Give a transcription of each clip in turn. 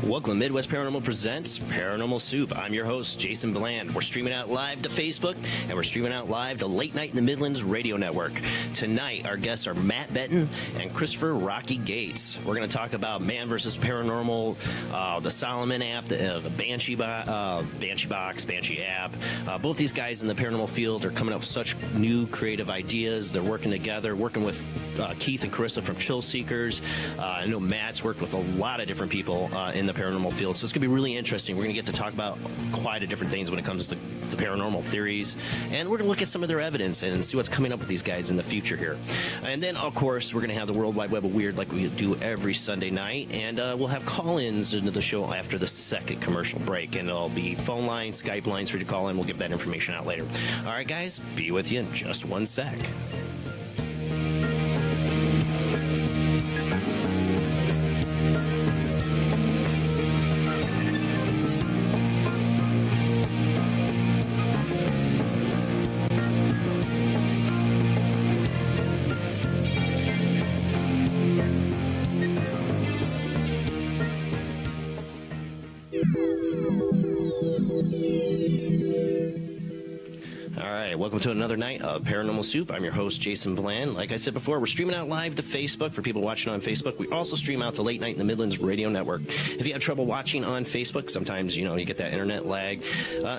Welcome to Midwest Paranormal Presents Paranormal Soup. I'm your host, Jason Bland. We're streaming out live to Facebook, and we're streaming out live to Late Night in the Midlands Radio Network. Tonight, our guests are Matt Benton and Christopher Rahkee Gates. We're going to talk about Man vs. Paranormal, the Solomon app, the Banshee Box, Banshee app. Both these guys in the paranormal field are coming up with such new creative ideas. They're working together, working with Keith and Carissa from Chill Seekers. I know Matt's worked with a lot of different people in the paranormal field, so it's going to be really interesting. We're going to get to talk about quite a different things when it comes to the paranormal theories, and we're going to look at some of their evidence and see what's coming up with these guys in the future here. And then, of course, we're going to have the World Wide Web of Weird like we do every Sunday night, and we'll have call-ins into the show after the second commercial break, and it'll be phone lines, Skype lines for you to call in. We'll give that information out later. All right, guys, be with you in just one sec. Welcome to another night of Paranormal Soup. I'm your host, Jason Bland. Like I said before, we're streaming out live to Facebook for people watching on Facebook. We also stream out to Late Night in the Midlands Radio Network. If you have trouble watching on Facebook, sometimes, you get that internet lag,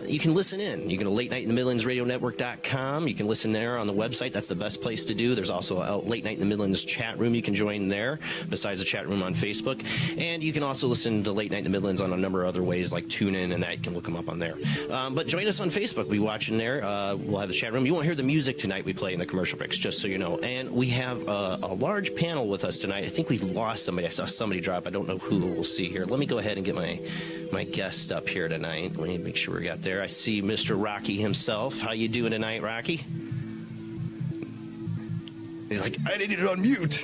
you can listen in. You can go to LateNightInTheMidlandsRadioNetwork.com. You can listen there on the website. That's the best place to do. There's also a Late Night in the Midlands chat room you can join there, besides the chat room on Facebook. And you can also listen to Late Night in the Midlands on a number of other ways, like TuneIn, and that you can look them up on there. But join us on Facebook. We'll be watching there. We'll have the chat room. You won't hear the music tonight we play in the commercial breaks, just so you know. And we have a large panel with us tonight. I think we lost somebody. I saw somebody drop. I don't know who. We'll see here. Let me go ahead and get my guest up here tonight. Let me make sure we got there. I see Mr. Rahkee himself. How you doing tonight, Rahkee? He's like, I didn't unmute.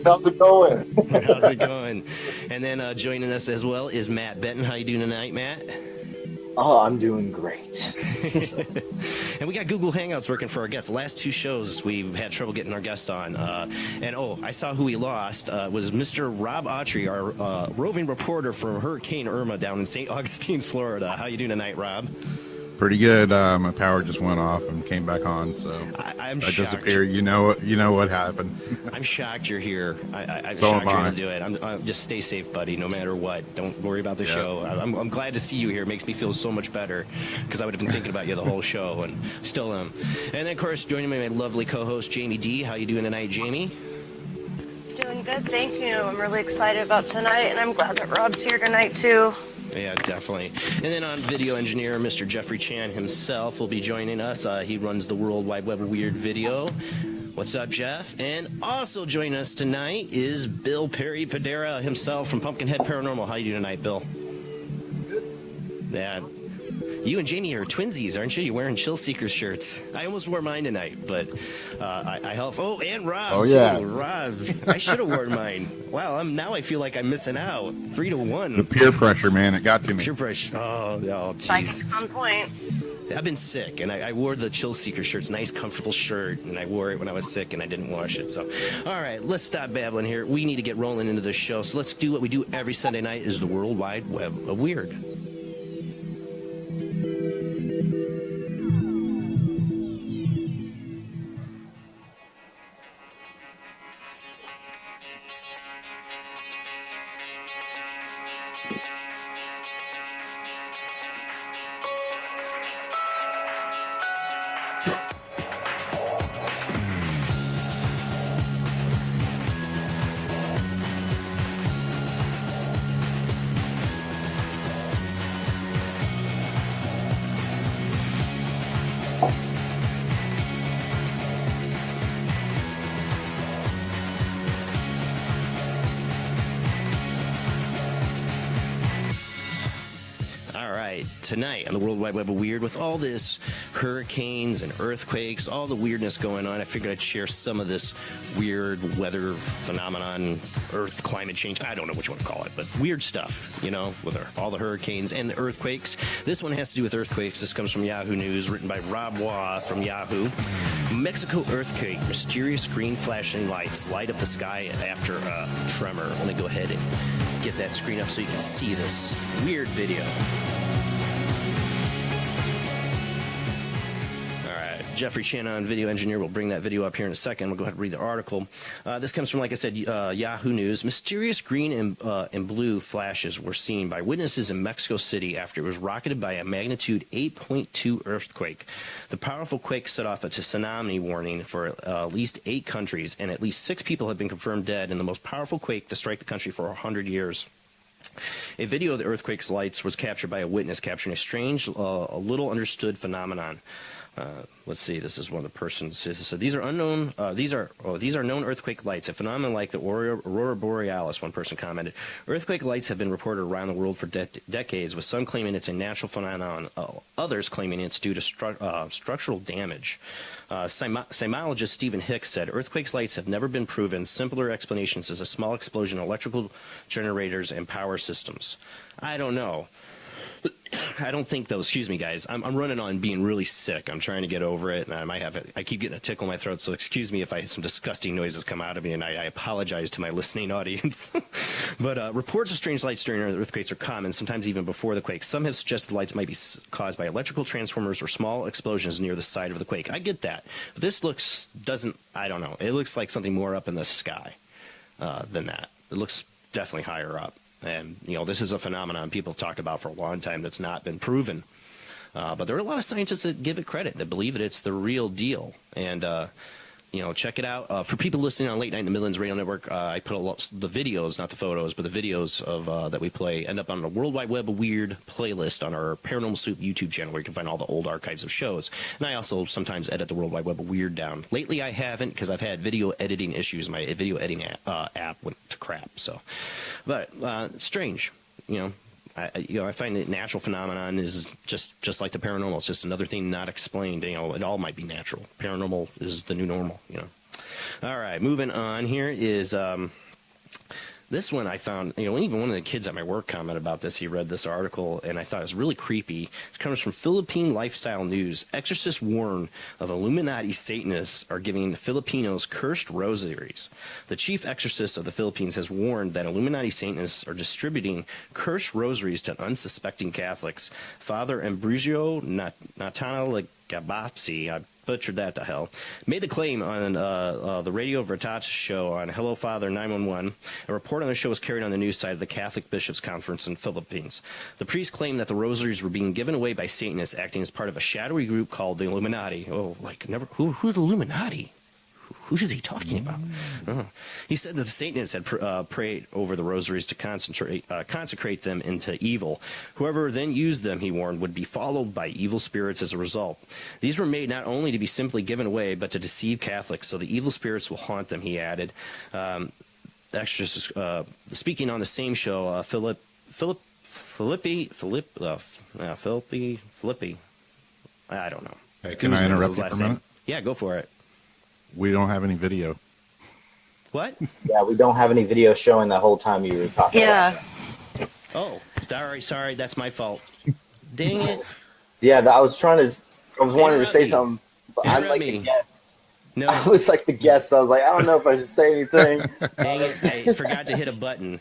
How's it going? How's it going? And then joining us as well is Matt Benton. How you doing tonight, Matt? Oh, I'm doing great. And we got Google Hangouts working for our guests. The last two shows, we've had trouble getting our guest on. I saw who we lost. Was Mr. Rob Autry, our roving reporter from Hurricane Irma down in St. Augustine, Florida. How you doing tonight, Rob? Pretty good. My power just went off and came back on, so I'm I shocked. disappeared. You know what happened. I'm shocked you're here. I'm So shocked am you're I. going to do it. I'm just stay safe, buddy, no matter what. Don't worry about the show. I'm glad to see you here. It makes me feel so much better, because I would have been thinking about you the whole show, and still am. And then, of course, joining me, my lovely co-host, Jamie D. How you doing tonight, Jamie? Doing good, thank you. I'm really excited about tonight, and I'm glad that Rob's here tonight, too. Yeah, definitely. And then on video engineer, Mr. Jeffrey Chan himself will be joining us. He runs the World Wide Web of Weird Video. What's up, Jeff? And also joining us tonight is Bill Perry Padera himself from Pumpkinhead Paranormal. How you doing tonight, Bill? Yeah. You and Jamie are twinsies, aren't you? You're wearing Chill Seekers shirts. I almost wore mine tonight, but I help. Oh, and Rob. Oh, yeah. Too. Rob. I should have worn mine. Wow, now I feel like I'm missing out. 3-1. The peer pressure, man, it got to me. Peer pressure. Oh, Psychic's jeez. on point. I've been sick, and I wore the Chill Seeker shirts, nice, comfortable shirt, and I wore it when I was sick, and I didn't wash it. So, all right, let's stop babbling here. We need to get rolling into the show. So let's do what we do every Sunday night: is the World Wide Web of Weird. right, tonight on the World Wide Web of Weird, with all this hurricanes and earthquakes, all the weirdness going on, I figured I'd share some of this weird weather phenomenon, earth climate change. I don't know what you want to call it, but weird stuff, you know, with all the hurricanes and the earthquakes. This one has to do with earthquakes. This comes from Yahoo News, written by Rob Waugh from Yahoo. Mexico earthquake, mysterious green flashing lights light up the sky after a tremor. Let me go ahead and get that screen up so you can see this weird video. Jeffrey Shannon, video engineer, will bring that video up here in a second. We'll go ahead and read the article. This comes from, like I said, Yahoo News. Mysterious green and blue flashes were seen by witnesses in Mexico City after it was rocketed by a magnitude 8.2 earthquake. The powerful quake set off a tsunami warning for at least 8 countries, and at least 6 people have been confirmed dead in the most powerful quake to strike the country for 100 years. A video of the earthquake's lights was captured by a witness, capturing a strange, a little understood phenomenon. Let's see. This is one of the persons. So these are unknown. These are known earthquake lights, a phenomenon like the aurora borealis. One person commented. Earthquake lights have been reported around the world for decades, with some claiming it's a natural phenomenon, others claiming it's due to structural damage. Seismologist Stephen Hicks said, "Earthquake lights have never been proven. Simpler explanations is a small explosion, electrical generators, and power systems." I don't know. I don't think those. Excuse me, guys. I'm running on being really sick. I'm trying to get over it, and I might have it. I keep getting a tickle in my throat, so excuse me if some disgusting noises come out of me, and I apologize to my listening audience. But reports of strange lights during earthquakes are common, sometimes even before the quake. Some have suggested the lights might be caused by electrical transformers or small explosions near the site of the quake. I get that, but this doesn't. I don't know. It looks like something more up in the sky than that. It looks definitely higher up. And, you know, this is a phenomenon people have talked about for a long time that's not been proven. But there are a lot of scientists that give it credit, that believe it's the real deal. And, you know, check it out. For people listening on Late Night in the Midlands Radio Network, I put the videos, not the photos, but the videos of that we play end up on the World Wide Web of Weird playlist on our Paranormal Soup YouTube channel, where you can find all the old archives of shows. And I also sometimes edit the World Wide Web of Weird down. Lately I haven't, because I've had video editing issues. My video editing app went to crap. So, but strange, you know. I find that natural phenomenon is just like the paranormal. It's just another thing not explained. You know, it all might be natural. Paranormal is the new normal, you know. All right, moving on. Here is this one I found. You know, even one of the kids at my work commented about this. He read this article, and I thought it was really creepy. It comes from Philippine Lifestyle News. Exorcists warn of Illuminati Satanists are giving Filipinos cursed rosaries. The chief exorcist of the Philippines has warned that Illuminati Satanists are distributing cursed rosaries to unsuspecting Catholics. Father Ambrosio Natanagabapsi, I butchered that to hell, made the claim on the Radio Veritas show on Hello Father 911. A report on the show was carried on the news side of the Catholic Bishops' Conference in the Philippines. The priest claimed that the rosaries were being given away by Satanists acting as part of a shadowy group called the Illuminati. Oh, like never. Who's the Illuminati? Who is he talking about? He said that the Satanists had prayed over the rosaries to consecrate them into evil. Whoever then used them, he warned, would be followed by evil spirits as a result. These were made not only to be simply given away, but to deceive Catholics, so the evil spirits will haunt them, he added. Speaking on the same show, Philippi, I don't know. Hey, can I interrupt you for a minute? Yeah, go for it. We don't have any video. What? Yeah, we don't have any video showing the whole time you were talking. Yeah. Oh, sorry, that's my fault. Dang it. Yeah, I was wanting to say something, but I'm like the guest. No. I was like the guest, so I was like, I don't know if I should say anything. Dang it, I forgot to hit a button.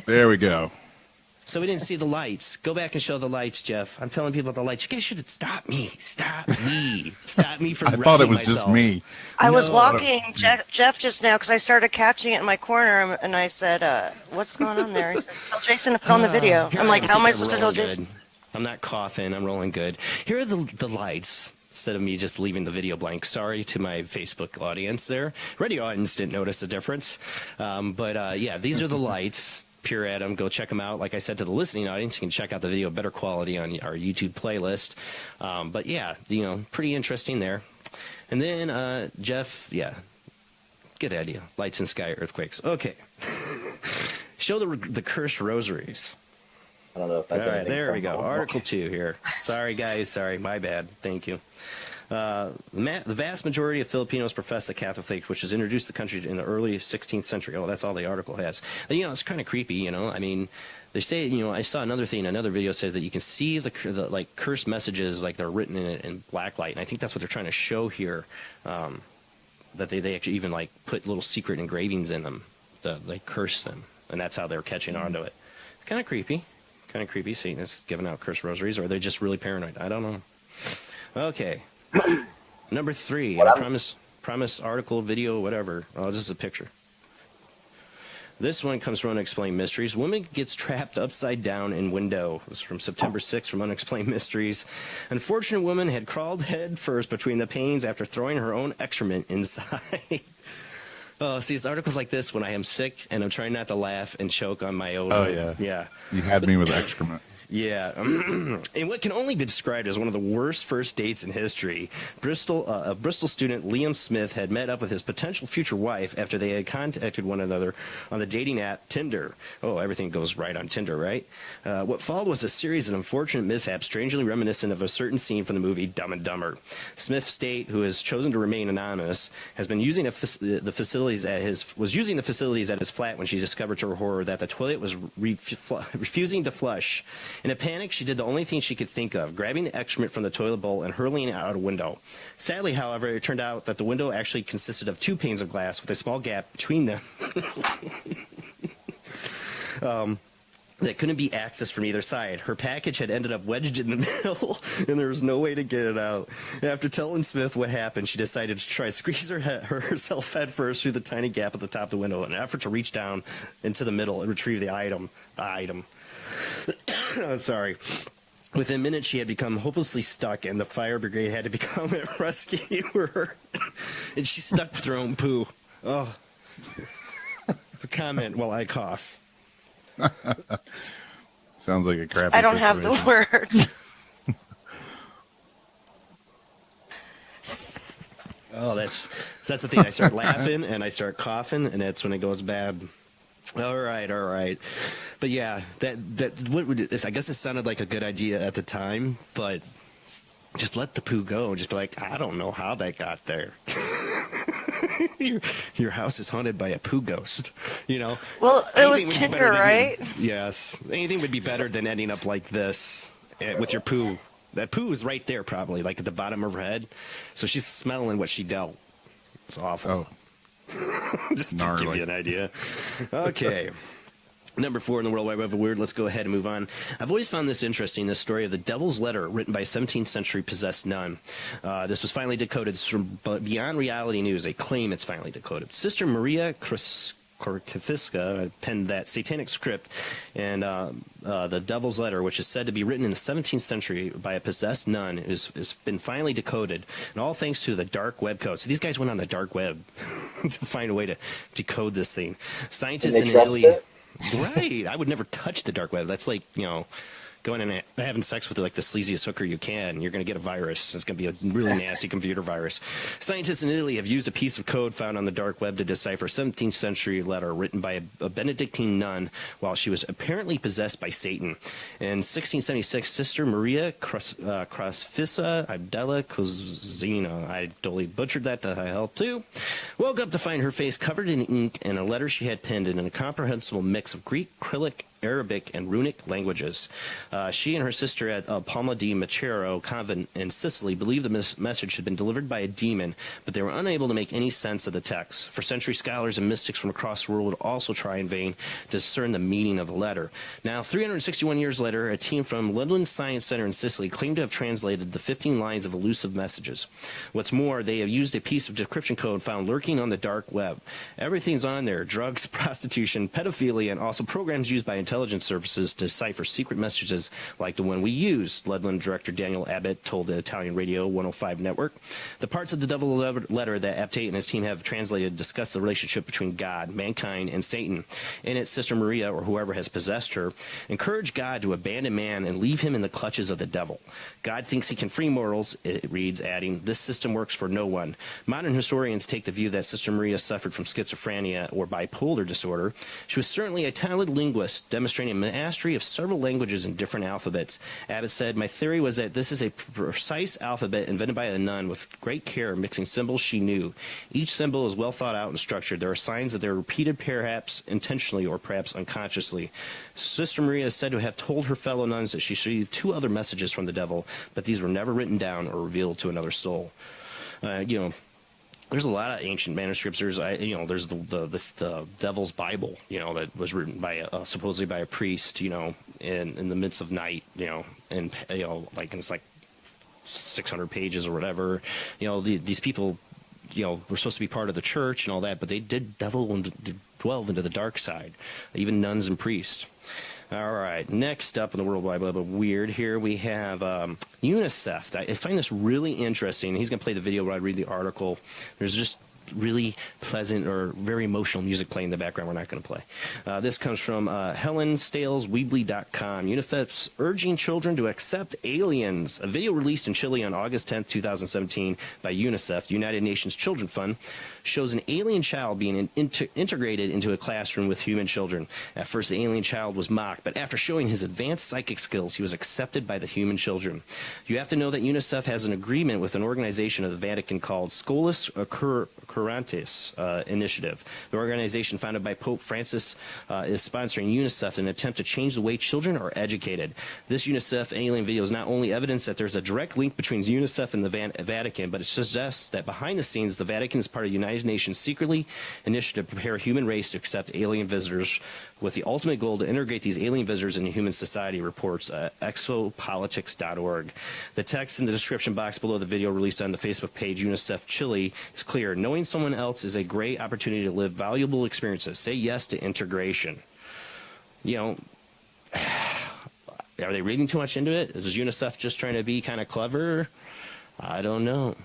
There we go. So we didn't see the lights. Go back and show the lights, Jeff. I'm telling people about the lights. You guys should have stopped me. Stop me from I thought it was myself. just me. I was walking Jeff just now because I started catching it in my corner, and I said, what's going on there? He says, tell Jason to put on the video. I'm like, how am I supposed to tell Jason? I'm not coughing. I'm rolling good. Here are the lights. Instead of me just leaving the video blank. Sorry to my Facebook audience there. Radio audience didn't notice the difference. Yeah, these are the lights. Pure Adam, go check them out. Like I said to the listening audience, you can check out the video better quality on our YouTube playlist. But yeah, you know, pretty interesting there. And then Jeff, yeah, good idea. Lights in sky, earthquakes. Okay. Show the cursed rosaries. I don't know if that's All right, anything there we go. paranormal. Article 2 here. Sorry, guys. Sorry, my bad. Thank you. The vast majority of Filipinos profess the Catholic faith, which was introduced to the country in the early 16th century. Oh, that's all the article has. And, it's kind of creepy, I mean, they say, I saw another video says that you can see the like cursed messages, like they're written in black light, and I think that's what they're trying to show here. That they actually even like put little secret engravings in them that they curse them, and that's how they're catching on to it. It's kind of creepy. Satan is giving out cursed rosaries, or are they just really paranoid? I don't know. Okay. Number 3. I promise article, video, whatever. Oh, this is a picture. This one comes from Unexplained Mysteries. Woman gets trapped upside down in window. This is from September 6th from Unexplained Mysteries. Unfortunate woman had crawled head first between the panes after throwing her own excrement inside. Oh, see, it's articles like this when I am sick and I'm trying not to laugh and choke on my own. Oh, yeah. Yeah. You had me with excrement. Yeah. In what can only be described as one of the worst first dates in history, a Bristol student, Liam Smith, had met up with his potential future wife after they had contacted one another on the dating app Tinder. Oh, everything goes right on Tinder, right? What followed was a series of unfortunate mishaps strangely reminiscent of a certain scene from the movie Dumb and Dumber. Smith State, who has chosen to remain anonymous, has been using the facilities at his flat when she discovered to her horror that the toilet was refusing to flush. In a panic, she did the only thing she could think of, grabbing the excrement from the toilet bowl and hurling it out a window. Sadly, however, it turned out that the window actually consisted of 2 panes of glass with a small gap between them. That couldn't be accessed from either side. Her package had ended up wedged in the middle, and there was no way to get it out. After telling Smith what happened, she decided to try to squeeze herself head first through the tiny gap at the top of the window in an effort to reach down into the middle and retrieve the item. Sorry. Within minutes, she had become hopelessly stuck, and the fire brigade had to come and rescue her. And she's stuck with her own poo. Oh. Comment while I cough. Sounds like a crappy I don't have the words. Oh, that's the thing. I start laughing and I start coughing, and that's when it goes bad. All right. But yeah, I guess it sounded like a good idea at the time, but just let the poo go. Just be like, I don't know how that got there. Your house is haunted by a poo ghost, Well, it was Tinder, right? Yes. Anything would be better than ending up like this with your poo. That poo is right there probably, like at the bottom of her head. So she's smelling what she dealt. It's awful. Oh. Just to give you an idea. Okay. Number 4 in the World Wide Web of Weird. Let's go ahead and move on. I've always found this interesting, this story of the Devil's Letter, written by a 17th century possessed nun. This was finally decoded. It's from Beyond Reality News. They claim it's finally decoded. Sister Maria Korkifiska penned that satanic script, and the Devil's Letter, which is said to be written in the 17th century by a possessed nun, has been finally decoded, and all thanks to the dark web code. So these guys went on the dark web to find a way to decode this thing. Scientists in Italy... Right. I would never touch the dark web. That's like, going and having sex with like the sleaziest hooker you can. You're going to get a virus. It's going to be a really nasty computer virus. Scientists in Italy have used a piece of code found on the dark web to decipher a 17th century letter written by a Benedictine nun while she was apparently possessed by Satan. In 1676, Sister Maria Krasfissa Abdella Kozina, I totally butchered that to hell too, woke up to find her face covered in ink and a letter she had penned in a comprehensible mix of Greek, Cyrillic, Arabic, and runic languages. She and her sister at Palma di Macero convent in Sicily believed the message had been delivered by a demon, but they were unable to make any sense of the text. For centuries, scholars and mystics from across the world would also try in vain to discern the meaning of the letter. Now, 361 years later, a team from Ludland Science Center in Sicily claimed to have translated the 15 lines of elusive messages. What's more, they have used a piece of decryption code found lurking on the dark web. Everything's on there: drugs, prostitution, pedophilia, and also programs used by intelligence services to decipher secret messages like the one we use, Ludland director Daniel Abbott told the Italian Radio 105 network. The parts of the Devil Letter that Aptate and his team have translated discuss the relationship between God, mankind, and Satan. In it, Sister Maria, or whoever has possessed her, encouraged God to abandon man and leave him in the clutches of the devil. God thinks he can free mortals, it reads, adding, this system works for no one. Modern historians take the view that Sister Maria suffered from schizophrenia or bipolar disorder. She was certainly a talented linguist, demonstrating a mastery of several languages and different alphabets. Abbott said, "My theory was that this is a precise alphabet invented by a nun with great care, mixing symbols she knew. Each symbol is well thought out and structured. There are signs that they're repeated perhaps intentionally or perhaps unconsciously. Sister Maria is said to have told her fellow nuns that she received 2 other messages from the devil, but these were never written down or revealed to another soul." There's a lot of ancient manuscripts. There's the Devil's Bible, that was written by supposedly by a priest, in the midst of night, and it's like 600 pages or whatever. These people, were supposed to be part of the church and all that, but they did delve into the dark side, even nuns and priests. All right, next up in the World Wide Web of Weird, here we have UNICEF. I find this really interesting. He's going to play the video while I read the article. There's just really pleasant or very emotional music playing in the background we're not going to play. This comes from HelenStalesWeebly.com. UNICEF's urging children to accept aliens. A video released in Chile on August 10th, 2017 by UNICEF, the United Nations Children Fund, shows an alien child being integrated into a classroom with human children. At first, the alien child was mocked, but after showing his advanced psychic skills, he was accepted by the human children. You have to know that UNICEF has an agreement with an organization of the Vatican called Scholas Curantes Initiative. The organization, founded by Pope Francis, is sponsoring UNICEF in an attempt to change the way children are educated. This UNICEF alien video is not only evidence that there's a direct link between UNICEF and the Vatican, but it suggests that behind the scenes, the Vatican is part of the United Nations secretly initiative to prepare a human race to accept alien visitors, with the ultimate goal to integrate these alien visitors into human society, reports exopolitics.org. The text in the description box below the video released on the Facebook page UNICEF Chile is clear. Knowing someone else is a great opportunity to live valuable experiences. Say yes to integration. Are they reading too much into it? Is UNICEF just trying to be kind of clever? I don't know.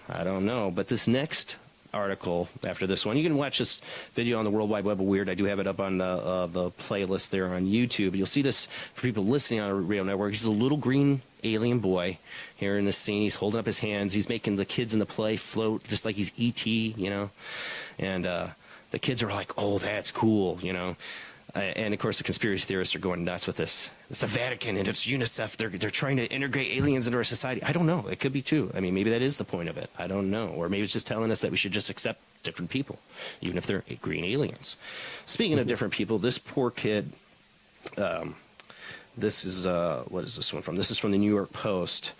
But this next article after this one, you can watch this video on the World Wide Web of Weird. I do have it up on the playlist there on YouTube. You'll see this for people listening on a radio network. He's a little green alien boy here in the scene. He's holding up his hands. He's making the kids in the play float just like he's E.T., and the kids are like, "Oh, that's cool," And of course, the conspiracy theorists are going nuts with this. It's the Vatican and it's UNICEF. They're trying to integrate aliens into our society. I don't know. It could be too. I mean, maybe that is the point of it. I don't know. Or maybe it's just telling us that we should just accept different people, even if they're green aliens. Speaking of different people, this poor kid. This is what is this one from? This is from the New York Post.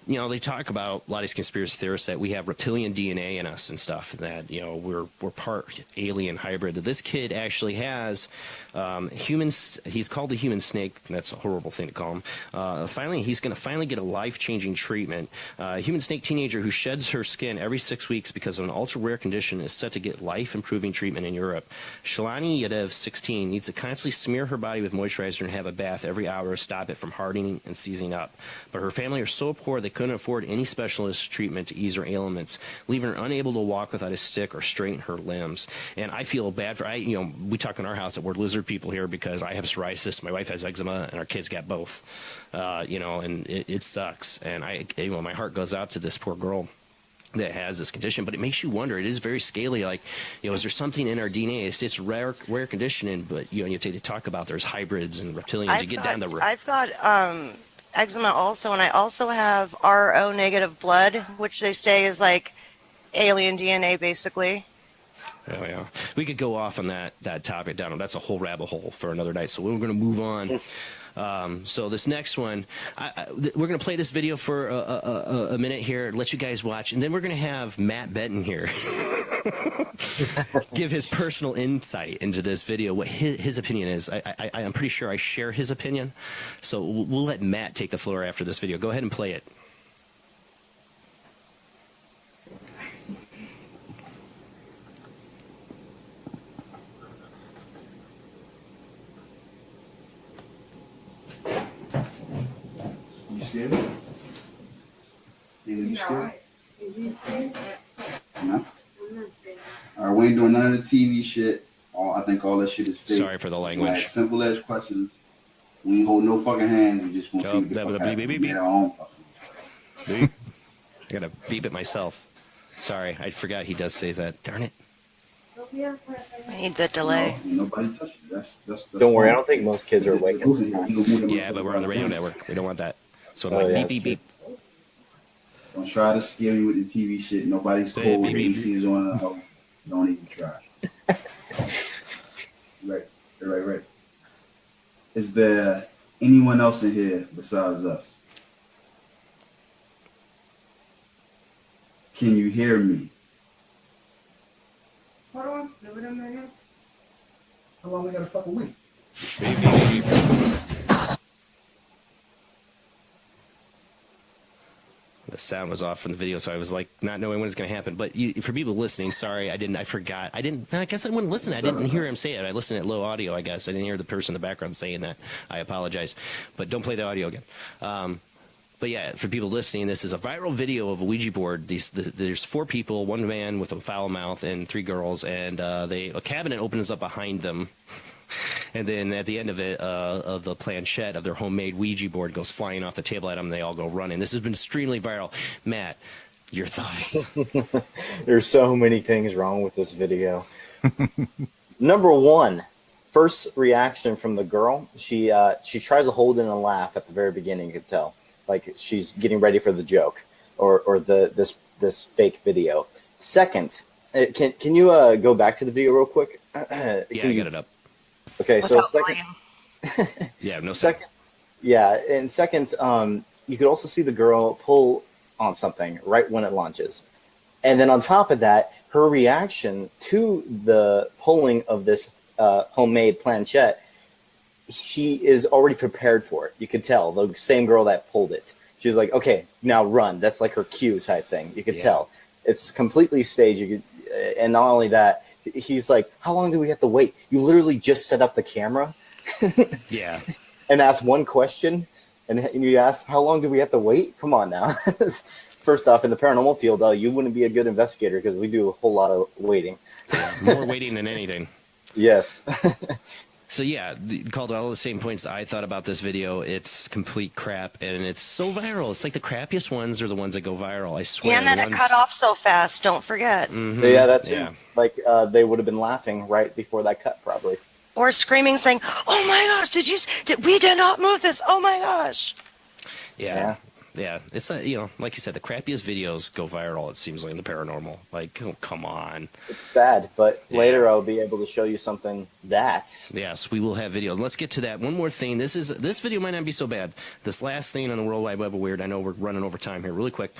They talk about a lot of these conspiracy theorists that we have reptilian DNA in us and stuff, that we're part alien hybrid. This kid actually has humans. He's called a human snake. That's a horrible thing to call him. He's going to get a life-changing treatment. A human snake teenager who sheds her skin every 6 weeks because of an ultra-rare condition is set to get life-improving treatment in Europe. Shalani Yadev, 16, needs to constantly smear her body with moisturizer and have a bath every hour to stop it from hardening and seizing up. But her family are so poor they couldn't afford any specialist treatment to ease her ailments, leaving her unable to walk without a stick or straighten her limbs. And I feel bad for we talk in our house that we're lizard people here because I have psoriasis, my wife has eczema, and our kids got both. And it sucks. And my heart goes out to this poor girl that has this condition, but it makes you wonder. It is very scaly. Like, is there something in our DNA? It's rare condition, but you talk about there's hybrids and reptilians. I've got eczema also, and I also have RO negative blood, which they say is like alien DNA, basically. Oh, yeah. We could go off on that topic down. That's a whole rabbit hole for another night. So we're going to move on. So this next one, we're going to play this video for a minute here, let you guys watch, and then we're going to have Matt Benton here give his personal insight into this video, what his opinion is. I'm pretty sure I share his opinion, so we'll let Matt take the floor after this video. Go ahead and play it. You scared? No? Alright, we ain't doing none of the TV shit. I think all that shit is fake. Sorry for the language. Simple as questions. We ain't hold no fucking hands. We just want to see what the fuck happens. We get our own fucking. I gotta beep it myself. Sorry, I forgot he does say that. Darn it. I need the delay. No, nobody touched it. That's Don't worry, I fine. don't think most kids are awake at this time. Yeah, but we're on the radio network. We don't want that. So I'm like, yeah, beep, beep, beep. Don't try to scare me with the TV shit. Nobody's Beep, cold. beep, The beep. AC is on in the house. Don't even try. Right. Is there anyone else in here besides us? Can you hear me? Hold on. Give it in there. How long we gotta fucking wait? Beep, beep, beep. The sound was off from the video, so I was like not knowing when it's going to happen. But for people listening, sorry, I forgot. I guess I wouldn't listen. I didn't hear him say it. I listened at low audio, I guess. I didn't hear the person in the background saying that. I apologize. But don't play the audio again. But yeah, for people listening, this is a viral video of a Ouija board. There's 4 people, 1 man with a foul mouth, and 3 girls, and a cabinet opens up behind them. And then at the end of it, of the planchette of their homemade Ouija board goes flying off the table at them, and they all go running. This has been extremely viral. Matt, your thoughts? There's so many things wrong with this video. Number 1, first reaction from the girl. She tries to hold in a laugh at the very beginning. You could tell, like she's getting ready for the joke or this fake video. Second, can you go back to the video real quick? Yeah, I got it up. Okay, so second, yeah, no second, yeah, and second, you could also see the girl pull on something right when it launches, and then on top of that, her reaction to the pulling of this homemade planchette, she is already prepared for it. You could tell the same girl that pulled it. She's like, "Okay, now run." That's like her cue type thing. You could tell it's completely staged. You could, and not only that. He's like, how long do we have to wait? You literally just set up the camera Yeah. and ask one question, and you ask, how long do we have to wait? Come on now. First off, in the paranormal field, you wouldn't be a good investigator because we do a whole lot of waiting. More waiting than anything. Yes. So yeah, called all the same points I thought about this video. It's complete crap, and it's so viral. It's like the crappiest ones are the ones that go viral. I swear. And then it cut off so fast. Don't forget. Mm-hmm. Yeah, that's yeah. like they would have been laughing right before that cut, probably. Or screaming, saying, "Oh my gosh! We did not move this! Oh my gosh!" Yeah. It's like you said, the crappiest videos go viral. It seems like in the paranormal. Like, oh, come on. It's sad, but later I'll be able to show you something that. Yes, we will have video. Let's get to that. One more thing. This video might not be so bad. This last thing on the World Wide Web of Weird. I know we're running over time here, really quick.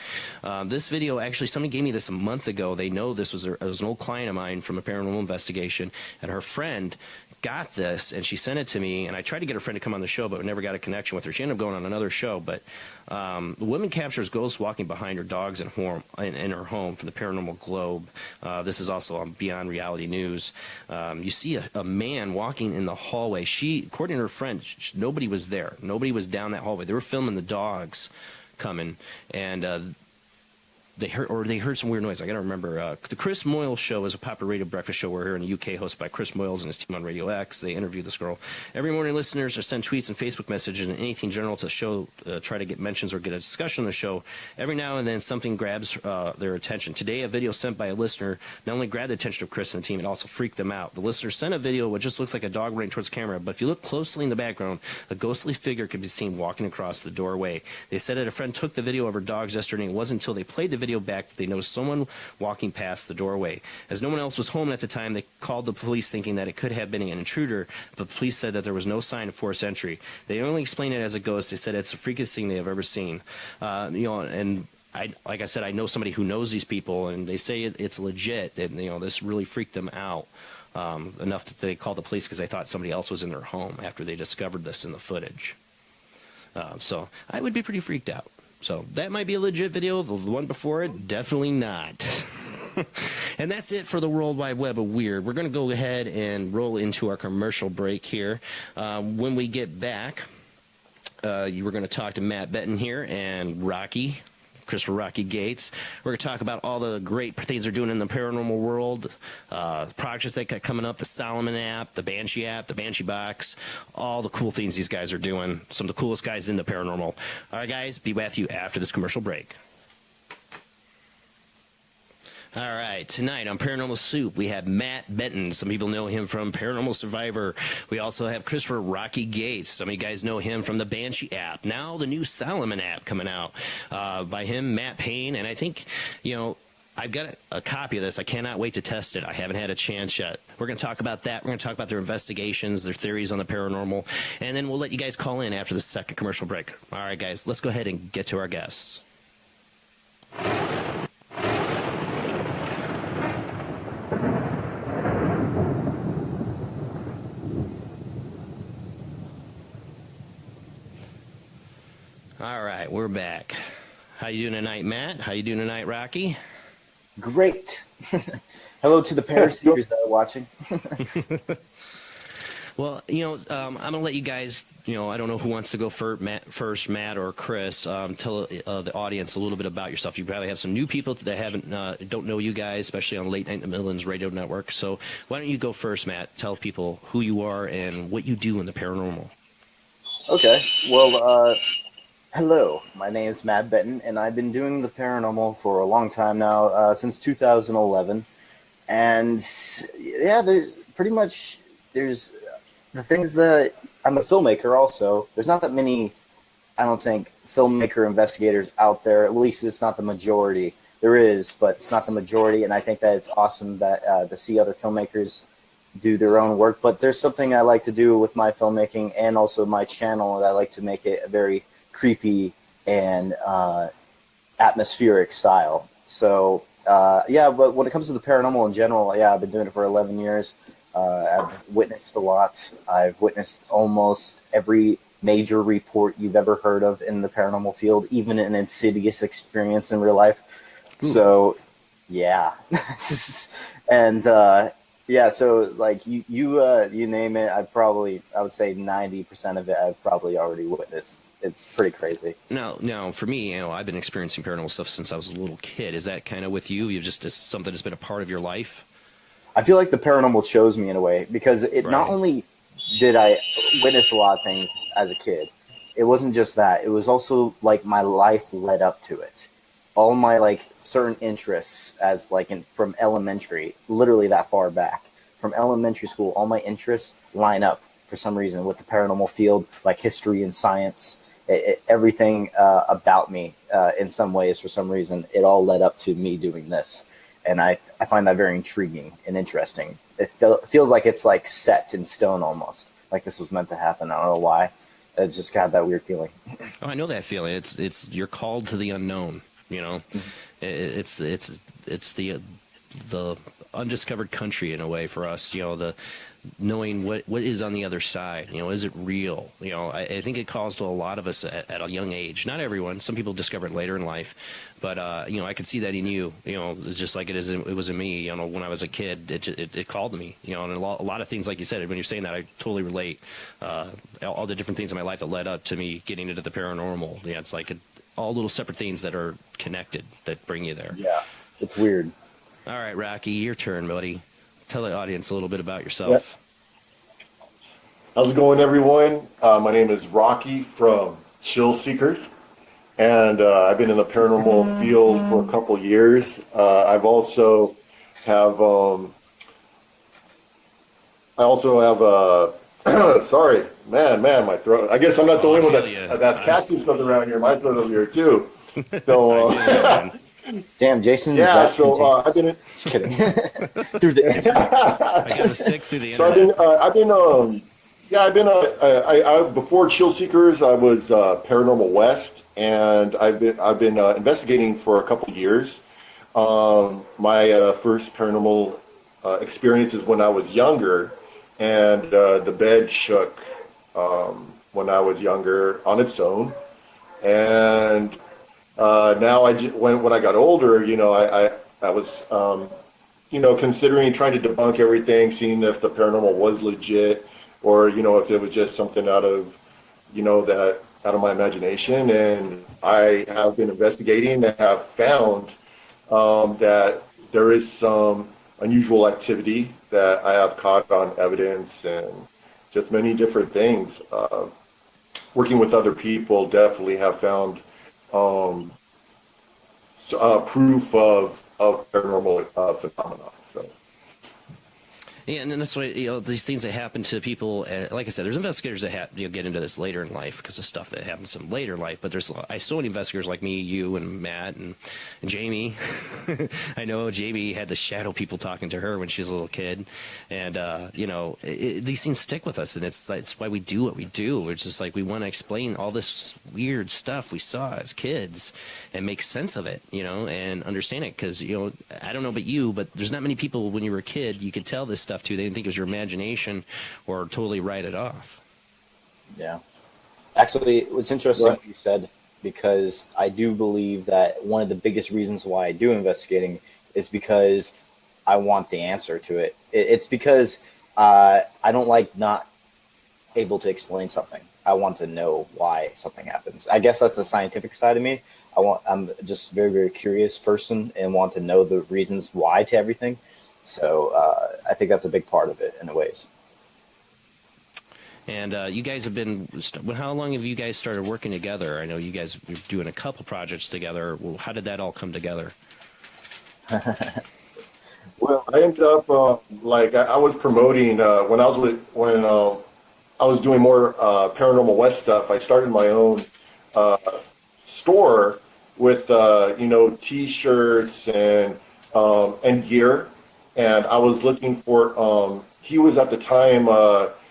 This video, actually, somebody gave me this a month ago. They know this was an old client of mine from a paranormal investigation, and her friend got this, and she sent it to me, and I tried to get her friend to come on the show, but we never got a connection with her. She ended up going on another show, but the woman captures ghosts walking behind her dogs in her home for the Paranormal Globe. This is also on Beyond Reality News. You see a man walking in the hallway. According to her friend, nobody was there. Nobody was down that hallway. They were filming the dogs coming, and they heard some weird noise. I got to remember. The Chris Moyles Show is a popular radio breakfast show. We're here in the UK, hosted by Chris Moyles and his team on Radio X. They interview this girl. Every morning, listeners send tweets and Facebook messages and anything general to the show, try to get mentions or get a discussion on the show. Every now and then, something grabs their attention. Today, a video sent by a listener not only grabbed the attention of Chris and the team, it also freaked them out. The listener sent a video which just looks like a dog running towards the camera, but if you look closely in the background, a ghostly figure could be seen walking across the doorway. They said that a friend took the video of her dogs yesterday, and it wasn't until they played the video back that they noticed someone walking past the doorway. As no one else was home at the time, they called the police thinking that it could have been an intruder, but the police said that there was no sign of forced entry. They only explained it as a ghost. They said it's the freakiest thing they have ever seen. And like I said, I know somebody who knows these people, and they say it's legit, and this really freaked them out enough that they called the police because they thought somebody else was in their home after they discovered this in the footage. So I would be pretty freaked out. So that might be a legit video. The one before it, definitely not. And that's it for the World Wide Web of Weird. We're going to go ahead and roll into our commercial break here. When we get back, you were going to talk to Matt Benton here and Rahkee, Christopher Rahkee Gates. We're going to talk about all the great things they're doing in the paranormal world, projects they got coming up, the Solomon app, the Banshee box, all the cool things these guys are doing. Some of the coolest guys in the paranormal. All right, guys, be with you after this commercial break. All right, tonight on Paranormal Soup, we have Matt Benton. Some people know him from Paranormal Survivor. We also have Christopher Rahkee Gates. Some of you guys know him from the Banshee app. Now the new Solomon app coming out by him, Matt Payne. And I think, I've got a copy of this. I cannot wait to test it. I haven't had a chance yet. We're going to talk about that. We're going to talk about their investigations, their theories on the paranormal. And then we'll let you guys call in after the second commercial break. All right, guys, let's go ahead and get to our guests. All right, we're back. How you doing tonight, Matt? How you doing tonight, Rahkee? Great. Hello to the paraspeakers that are watching. Well, I'm going to let you guys, I don't know who wants to go first, Matt or Chris. Tell the audience a little bit about yourself. You probably have some new people that don't know you guys, especially on Late Night in the Midlands Radio Network. So why don't you go first, Matt? Tell people who you are and what you do in the paranormal. Okay. Well, hello, my name is Matt Benton, and I've been doing the paranormal for a long time now, since 2011. And yeah, there's the things that I'm a filmmaker also. There's not that many, I don't think, filmmaker investigators out there. At least it's not the majority. There is, but it's not the majority. And I think that it's awesome that to see other filmmakers do their own work. But there's something I like to do with my filmmaking and also my channel that I like to make it a very creepy and atmospheric style. So but when it comes to the paranormal in general, I've been doing it for 11 years. I've witnessed a lot. I've witnessed almost every major report you've ever heard of in the paranormal field, even an insidious experience in real life. Ooh. So yeah. And so like you name it, I would say 90% of it I've probably already witnessed. It's pretty crazy. Now, for me, I've been experiencing paranormal stuff since I was a little kid. Is that kind of with you? You've just something that's been a part of your life? I feel like the paranormal chose me in a way because not only did I witness a lot of things as a kid, it wasn't just that. It was also like my life led up to it. All my like certain interests from elementary, literally that far back, from elementary school, all my interests line up for some reason with the paranormal field, like history and science. Everything about me in some ways, for some reason, it all led up to me doing this. And I find that very intriguing and interesting. It feels like it's like set in stone almost, like this was meant to happen. I don't know why. It just got that weird feeling. Oh, I know that feeling. It's you're called to the unknown. Mm-hmm. It's the undiscovered country in a way for us. The knowing what is on the other side. Is it real? I think it calls to a lot of us at a young age. Not everyone. Some people discover it later in life, but I could see that in you. Just like it was in me. When I was a kid, it called to me. And a lot of things, like you said, when you're saying that, I totally relate. All the different things in my life that led up to me getting into the paranormal. It's like all little separate things that are connected that bring you there. Yeah, it's weird. All right, Rahkee, your turn, buddy. Tell the audience a little bit about yourself. Yep. How's it going, everyone? My name is Rahkee from Chill Seekers, and I've been in the paranormal field for a couple years. I also have sorry, man, my throat. I guess I'm not the only one that's catching stuff around here. My throat over here too. So. Damn, Jason. Yeah, so I've been. Just kidding. Through the internet. I got sick through the internet. So before Chill Seekers, I was Paranormal West, and I've been investigating for a couple years. My first paranormal experience is when I was younger, and the bed shook when I was younger on its own, and. Now when I got older, I was, considering trying to debunk everything, seeing if the paranormal was legit or, if it was just something out of my imagination. And I have been investigating and have found that there is some unusual activity that I have caught on evidence and just many different things. Working with other people, definitely have found proof of of paranormal phenomena. So. Yeah, and then that's why these things that happen to people. Like I said, there's investigators that get into this later in life because of stuff that happens to them later in life. But there's so many investigators like me, you, and Matt, and Jamie. I know Jamie had the shadow people talking to her when she was a little kid, and these things stick with us, and it's why we do what we do. It's just like we want to explain all this weird stuff we saw as kids and make sense of it, and understand it. Because I don't know about you, but there's not many people when you were a kid you could tell this stuff to. They didn't think it was your imagination or totally write it off. Yeah. Actually, what's interesting what you said, because I do believe that one of the biggest reasons why I do investigating is because I want the answer to it. It's because I don't like not able to explain something. I want to know why something happens. I guess that's the scientific side of me. I'm just a very, very curious person and want to know the reasons why to everything. So I think that's a big part of it in a ways. And you guys have been, how long have you guys started working together? I know you guys were doing a couple projects together. Well, how did that all come together? Well, I ended up I was promoting when I was doing more Paranormal West stuff. I started my own store with T-shirts and gear. And I was looking for, he was at the time,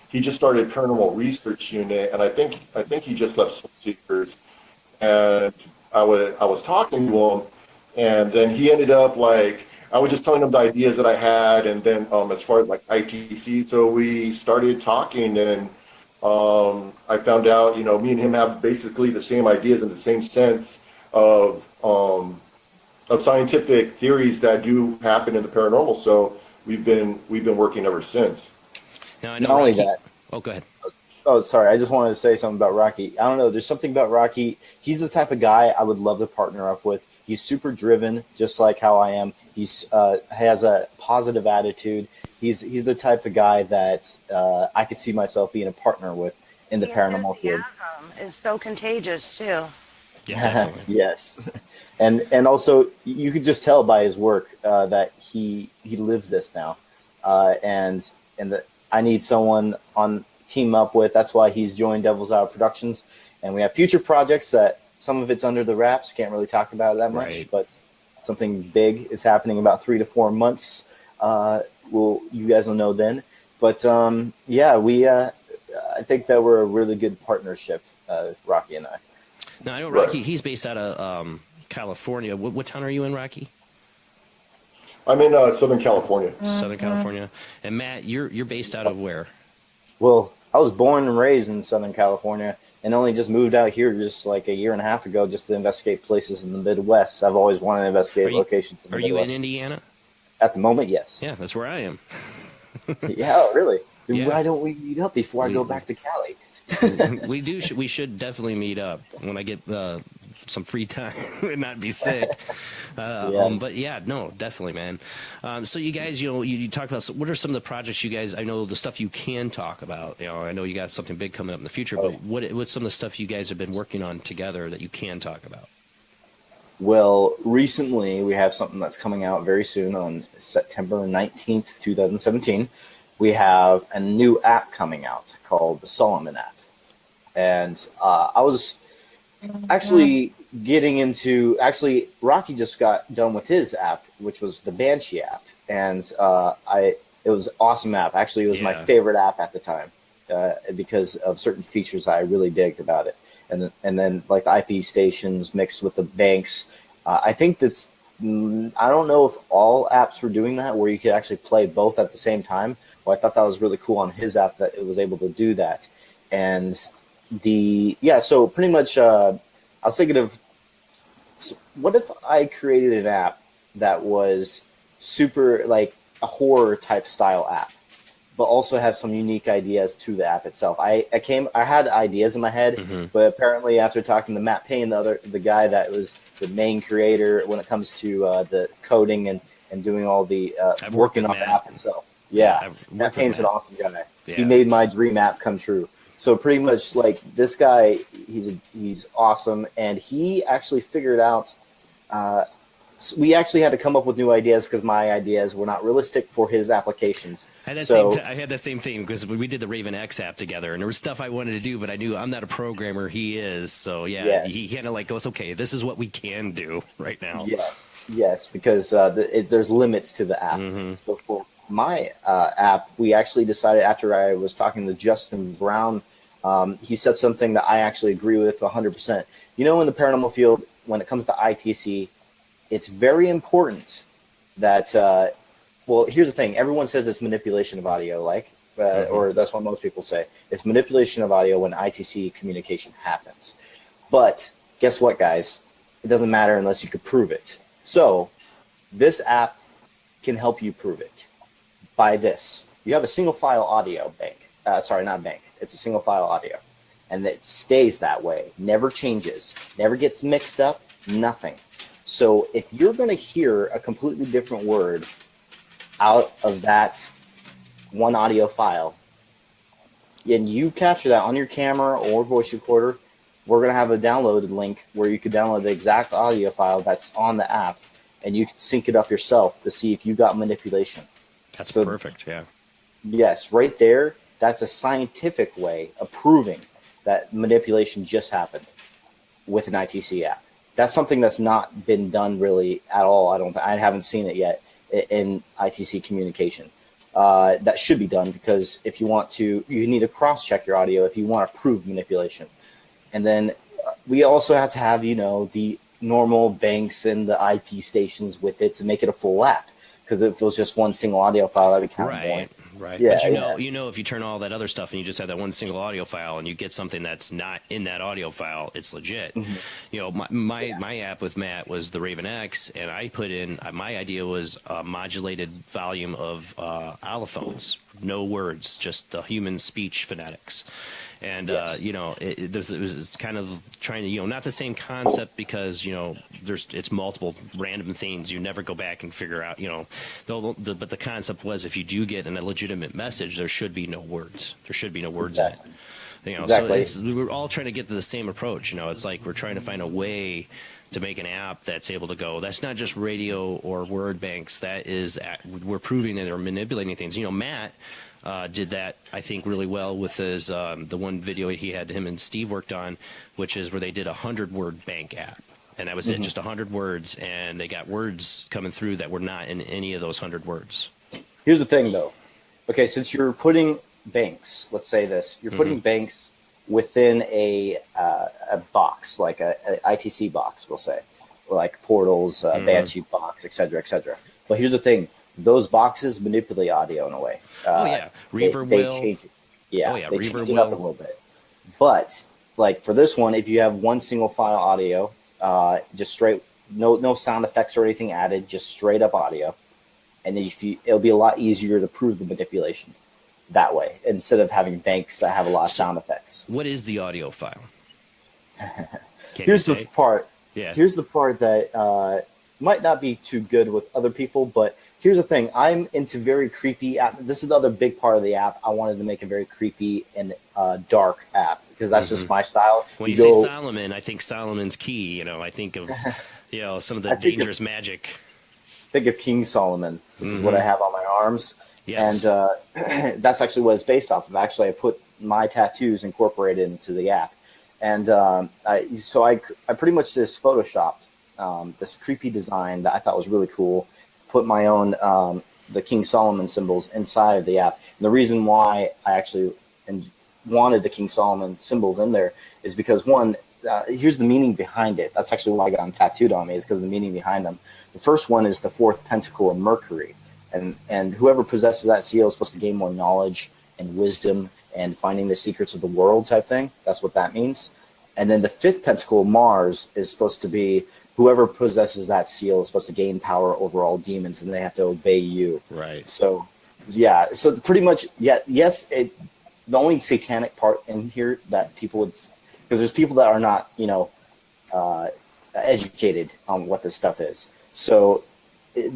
he just started Paranormal Research Unit, and I think he just left Soul Seekers. And I was talking to him, and then he ended up I was just telling him the ideas that I had, and then as far as ITC, so we started talking, and I found out, me and him have basically the same ideas and the same sense of scientific theories that do happen in the paranormal. So we've been working ever since. Now, I know Not only Rahkee, that. Oh, go ahead. Oh, sorry. I just wanted to say something about Rahkee. I don't know. There's something about Rahkee. He's the type of guy I would love to partner up with. He's super driven, just like how I am. He's has a positive attitude. He's the type of guy that I could see myself being a partner with in the paranormal field. Is so contagious too. Yeah, definitely. Yes. And also you could just tell by his work that he lives this now, and that I need someone on team up with. That's why he's joined Devil's Hour Productions, and we have future projects that some of it's under the wraps. Can't really talk about it that much, right. But something big is happening about 3 to 4 months. You guys will know then. But I think that we're a really good partnership, Rahkee and I. Now I know Rahkee. He's based out of California. What town are you in, Rahkee? I'm in Southern California. Southern California. And Matt, you're based out of where? Well, I was born and raised in Southern California and only just moved out here just like a year and a half ago just to investigate places in the Midwest. I've always wanted to investigate locations in the Midwest. Are you in Indiana? At the moment, yes. Yeah, that's where I am. Yeah, really? Yeah. Why don't we meet up before I go back to Cali? We should definitely meet up when I get some free time and not be sick. But yeah, no, definitely, man. So you guys, you talk about, what are some of the projects you guys, I know the stuff you can talk about, I know you got something big coming up in the future, but what's some of the stuff you guys have been working on together that you can talk about? Well, recently we have something that's coming out very soon on September 19th, 2017. We have a new app coming out called the Solomon app. And I was actually Rahkee just got done with his app, which was the Banshee app. And it was an awesome app. Actually, it was my favorite app at the time because of certain features I really digged about it. And then like the IP stations mixed with the banks. I think that's, I don't know if all apps were doing that where you could actually play both at the same time. Well, I thought that was really cool on his app that it was able to do that. And so pretty much I was thinking of, what if I created an app that was super like a horror type style app, but also have some unique ideas to the app itself. I had ideas in my head, but apparently after talking to Matt Payne, the guy that was the main creator when it comes to the coding and doing all the working on the app itself. Yeah, Matt Payne's an awesome guy. Yeah. He made my dream app come true. So pretty much like this guy, he's awesome, and he actually figured out we actually had to come up with new ideas because my ideas were not realistic for his applications. I had that same thing because we did the Raven X app together, and there was stuff I wanted to do, but I knew I'm not a programmer. He is, so yeah. Yes. He kind of like goes, okay, this is what we can do right now. Yes, because there's limits to the app. Mm-hmm. So for my app, we actually decided after I was talking to Justin Brown, he said something that I actually agree with 100%. You know, in the paranormal field, when it comes to ITC, it's very important that, well, here's the thing. Everyone says it's manipulation of audio, or that's what most people say. It's manipulation of audio when ITC communication happens. But guess what, guys? It doesn't matter unless you could prove it. So this app can help you prove it by this. You have a single file audio bank. Sorry, not bank. It's a single file audio. And it stays that way. Never changes. Never gets mixed up. Nothing. So if you're going to hear a completely different word out of that one audio file, and you capture that on your camera or voice recorder, we're going to have a downloaded link where you can download the exact audio file that's on the app, and you can sync it up yourself to see if you got manipulation. That's perfect, yeah. Yes, right there, that's a scientific way of proving that manipulation just happened with an ITC app. That's something that's not been done really at all. I haven't seen it yet in ITC communication. That should be done because if you want to, you need to cross-check your audio if you want to prove manipulation. And then we also have to have, the normal banks and the IP stations with it to make it a full app. Because if it was just one single audio file, that'd be kind of boring. Right. Yeah, but if you turn all that other stuff and you just have that one single audio file and you get something that's not in that audio file, it's legit. Mm-hmm. My app with Matt was the Raven X, and I put in, my idea was a modulated volume of allophones, no words, just the human speech phonetics. And, it was kind of trying to, not the same concept because, it's multiple random things. You never go back and figure out, but the concept was if you do get a legitimate message, there should be no words. There should be no words in it. Exactly. So we're all trying to get to the same approach. It's like we're trying to find a way to make an app that's able to go, that's not just radio or word banks. That is, we're proving that they're manipulating things. Matt did that, I think, really well with his the one video he had him and Steve worked on, which is where they did 100-word bank app. And that was it, just 100 words, and they got words coming through that were not in any of those 100 words. Here's the thing, though. Okay, since you're putting banks, let's say this, you're putting banks within a box, like a ITC box, we'll say, or like portals, Banshee box, et cetera, et cetera. But here's the thing. Those boxes manipulate audio in a way. Reverb they will. Change it. Yeah, they Reverb change it up a little bit. But like for this one, if you have one single file audio, just straight, no sound effects or anything added, just straight up audio, and it'll be a lot easier to prove the manipulation that way instead of having banks that have a lot of sound effects. What is the audio file? Here's the part. Yeah. Here's the part that might not be too good with other people, but here's the thing. I'm into very creepy app. This is the other big part of the app. I wanted to make a very creepy and dark app because that's just my style. When you say Solomon, I think Solomon's key. I think of some of the dangerous magic. Think of King Solomon, which is what I have on my arms. Yes. And that's actually what it's based off of. Actually, I put my tattoos incorporated into the app. And I pretty much just photoshopped this creepy design that I thought was really cool. Put my own the King Solomon symbols inside of the app. And the reason why I actually wanted the King Solomon symbols in there is because one, here's the meaning behind it. That's actually why I got them tattooed on me, is because of the meaning behind them. The first one is the fourth pentacle of Mercury, and whoever possesses that seal is supposed to gain more knowledge and wisdom and finding the secrets of the world type thing. That's what that means. And then the fifth pentacle of Mars is supposed to be whoever possesses that seal is supposed to gain power over all demons, and they have to obey you. Right. So, yeah. So pretty much, yeah. Yes. The only satanic part in here that people would, because there's people that are not, educated on what this stuff is. So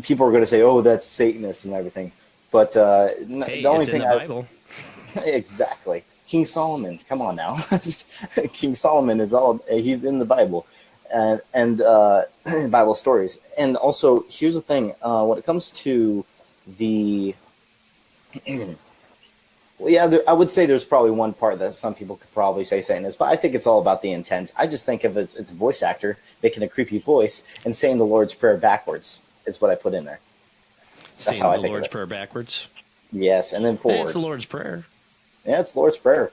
people are going to say, "Oh, that's Satanist and everything." But the only thing in the Bible. Exactly. King Solomon, come on now. King Solomon he's in the Bible. and Bible stories. And also, here's the thing: when it comes to the well, yeah, I would say there's probably one part that some people could probably say Satanist, but I think it's all about the intent. I just think of it's a voice actor making a creepy voice and saying the Lord's Prayer backwards. Is what I put in there. That's saying how I the think Lord's of it. Prayer backwards. Yes, and then forward. It's the Lord's Prayer. Yeah, it's the Lord's Prayer.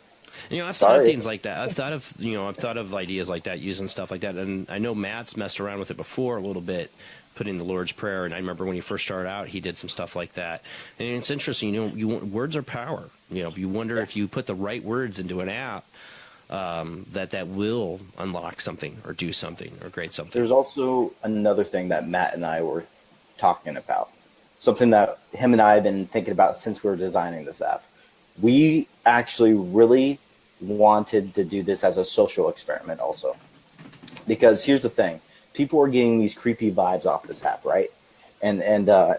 You know, I've thought of things like that. I've thought of ideas like that, using stuff like that. And I know Matt's messed around with it before a little bit, putting the Lord's Prayer. And I remember when he first started out, he did some stuff like that. And it's interesting, words are power. You wonder if you put the right words into an app, that will unlock something or do something or create something. There's also another thing that Matt and I were talking about, something that him and I have been thinking about since we were designing this app. We actually really wanted to do this as a social experiment also, because here's the thing: people are getting these creepy vibes off this app, right? And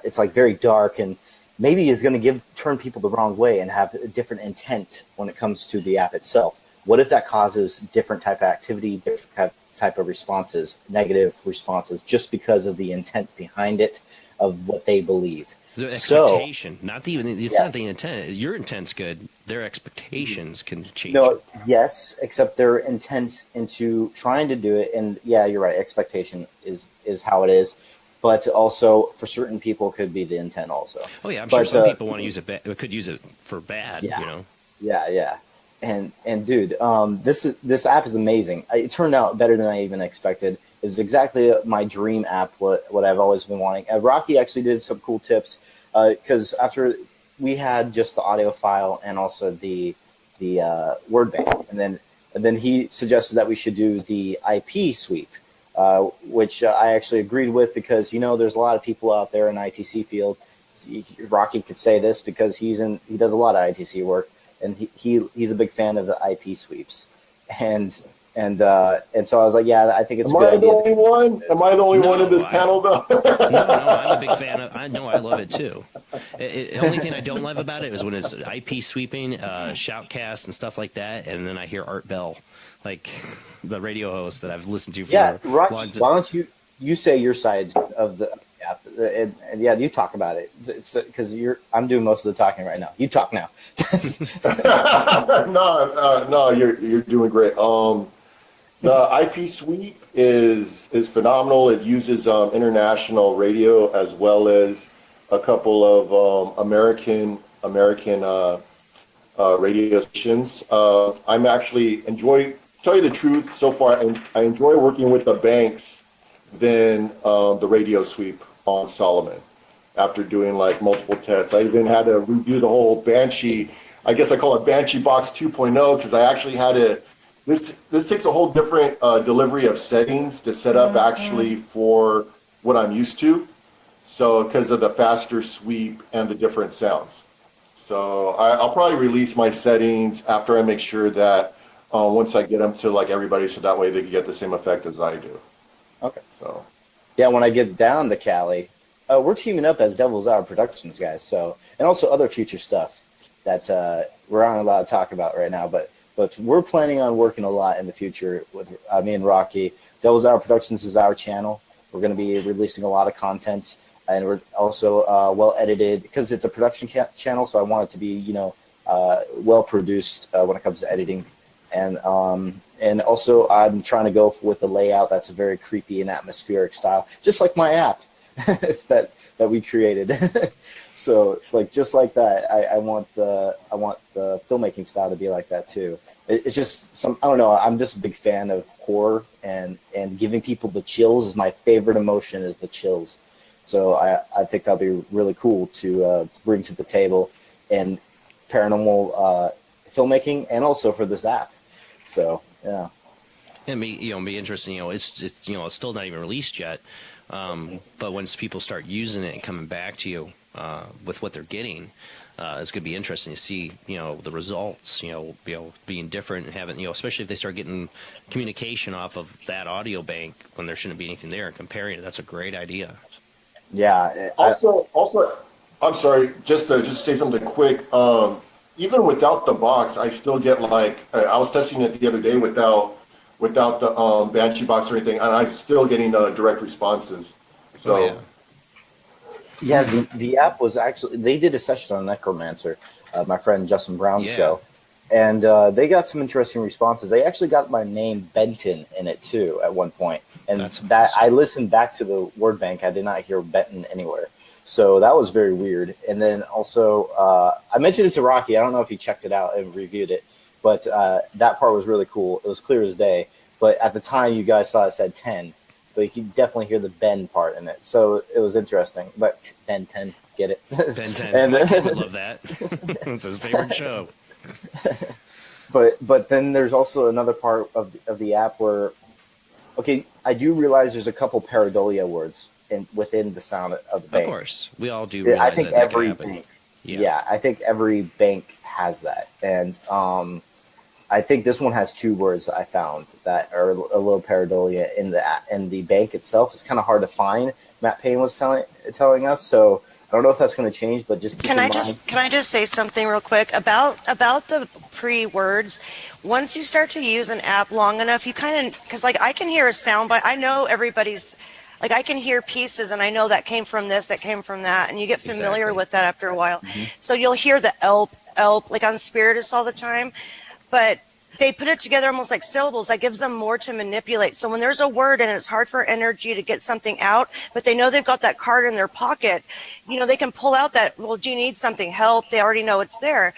it's like very dark, and maybe is going to turn people the wrong way and have a different intent when it comes to the app itself. What if that causes different type of activity, different type of responses, negative responses, just because of the intent behind it, of what they believe? The expectation, not yes. the intent. Your intent's good. Their expectations can change. No, yes, except their intent into trying to do it, and yeah, you're right. Expectation is how it is, but also for certain people could be the intent also. Oh yeah, I'm sure some people want to use it. Could use it for bad. Yeah. Yeah. And dude, this app is amazing. It turned out better than I even expected. It was exactly my dream app. What I've always been wanting. Rahkee actually did some cool tips, because after we had just the audio file and also the word bank, and then he suggested that we should do the IP sweep, which I actually agreed with, because there's a lot of people out there in the ITC field. Rahkee could say this because he does a lot of ITC work, and he's a big fan of the IP sweeps, and so I was like, yeah, I think it's a good idea. Am I the only one in this panel, though? No, I'm a big fan of. I love it too. The only thing I don't love about it is when it's IP sweeping, shoutcast and stuff like that, and then I hear Art Bell, like the radio host that I've listened to for Rahkee, long time. why don't you say your side of the app, and yeah, you talk about it. It's because I'm doing most of the talking right now. You talk now. No, you're doing great. The IP sweep is phenomenal. It uses international radio as well as a couple of American radio stations. I'm actually tell you the truth, so far, I enjoy working with the banks than the radio sweep on Solomon. After doing like multiple tests, I even had to redo the whole Banshee. I guess I call it Banshee Box 2.0 because I actually had to. This takes a whole different delivery of settings to set up actually for what I'm used to. So because of the faster sweep and the different sounds. So I'll probably release my settings after I make sure that once I get them to like everybody, so that way they can get the same effect as I do. Okay. So yeah, when I get down to Cali, we're teaming up as Devil's Hour Productions guys. So, and also other future stuff that we're not allowed to talk about right now, but we're planning on working a lot in the future with me and Rahkee. Devil's Hour Productions is our channel. We're going to be releasing a lot of content, and we're also well edited because it's a production channel. So I want it to be, well produced when it comes to editing, and also I'm trying to go with the layout that's a very creepy and atmospheric style, just like my app. It's that we created. So like just like that, I want the filmmaking style to be like that too. It's just I don't know. I'm just a big fan of horror, and giving people the chills is my favorite emotion, is the chills. So I think that'll be really cool to bring to the table in paranormal filmmaking, and also for this app. So yeah. And be interesting. It's still not even released yet. But once people start using it and coming back to you with what they're getting, it's going to be interesting to see, the results, being different and having, especially if they start getting communication off of that audio bank when there shouldn't be anything there, and comparing it. That's a great idea. Yeah. Also, I'm sorry, just to say something quick. Even without the box, I still get I was testing it the other day without without the Banshee box or anything, and I'm still getting direct responses. So. Oh, yeah. Yeah, the app was actually, they did a session on Necromancer, my friend Justin Brown's show, and they got some interesting responses. They actually got my name Benton in it too at one point, and that I listened back to the word bank. I did not hear Benton anywhere, so that was very weird. And then also, I mentioned it to Rahkee. I don't know if he checked it out and reviewed it, but that part was really cool. It was clear as day. But at the time, you guys thought it said 10. But you can definitely hear the Ben part in it. So it was interesting. But Ben 10, get it? Ben 10. My kid would love that. It's his favorite show. But then there's also another part of the app where, okay, I do realize there's a couple pareidolia words within the sound of the bank. Of course. We all do realize I think that every can happen. bank. Yeah, I think every bank has that. And I think this one has 2 words I found that are a little pareidolia in the bank itself. It's kind of hard to find. Matt Payne was telling us, so I don't know if that's going to change, but just keep in mind. Can I just say something real quick about the pre-words? Once you start to use an app long enough, you kind of, because like I can hear a sound, but I know everybody's, like I can hear pieces and I know that came from this, that came from that, and you get familiar with that after a while. Mm-hmm. So you'll hear the elp, like on Spiritus all the time. But they put it together almost like syllables. That gives them more to manipulate. So when there's a word and it's hard for energy to get something out, but they know they've got that card in their pocket, they can pull out that, well, do you need something, help? They already know it's there.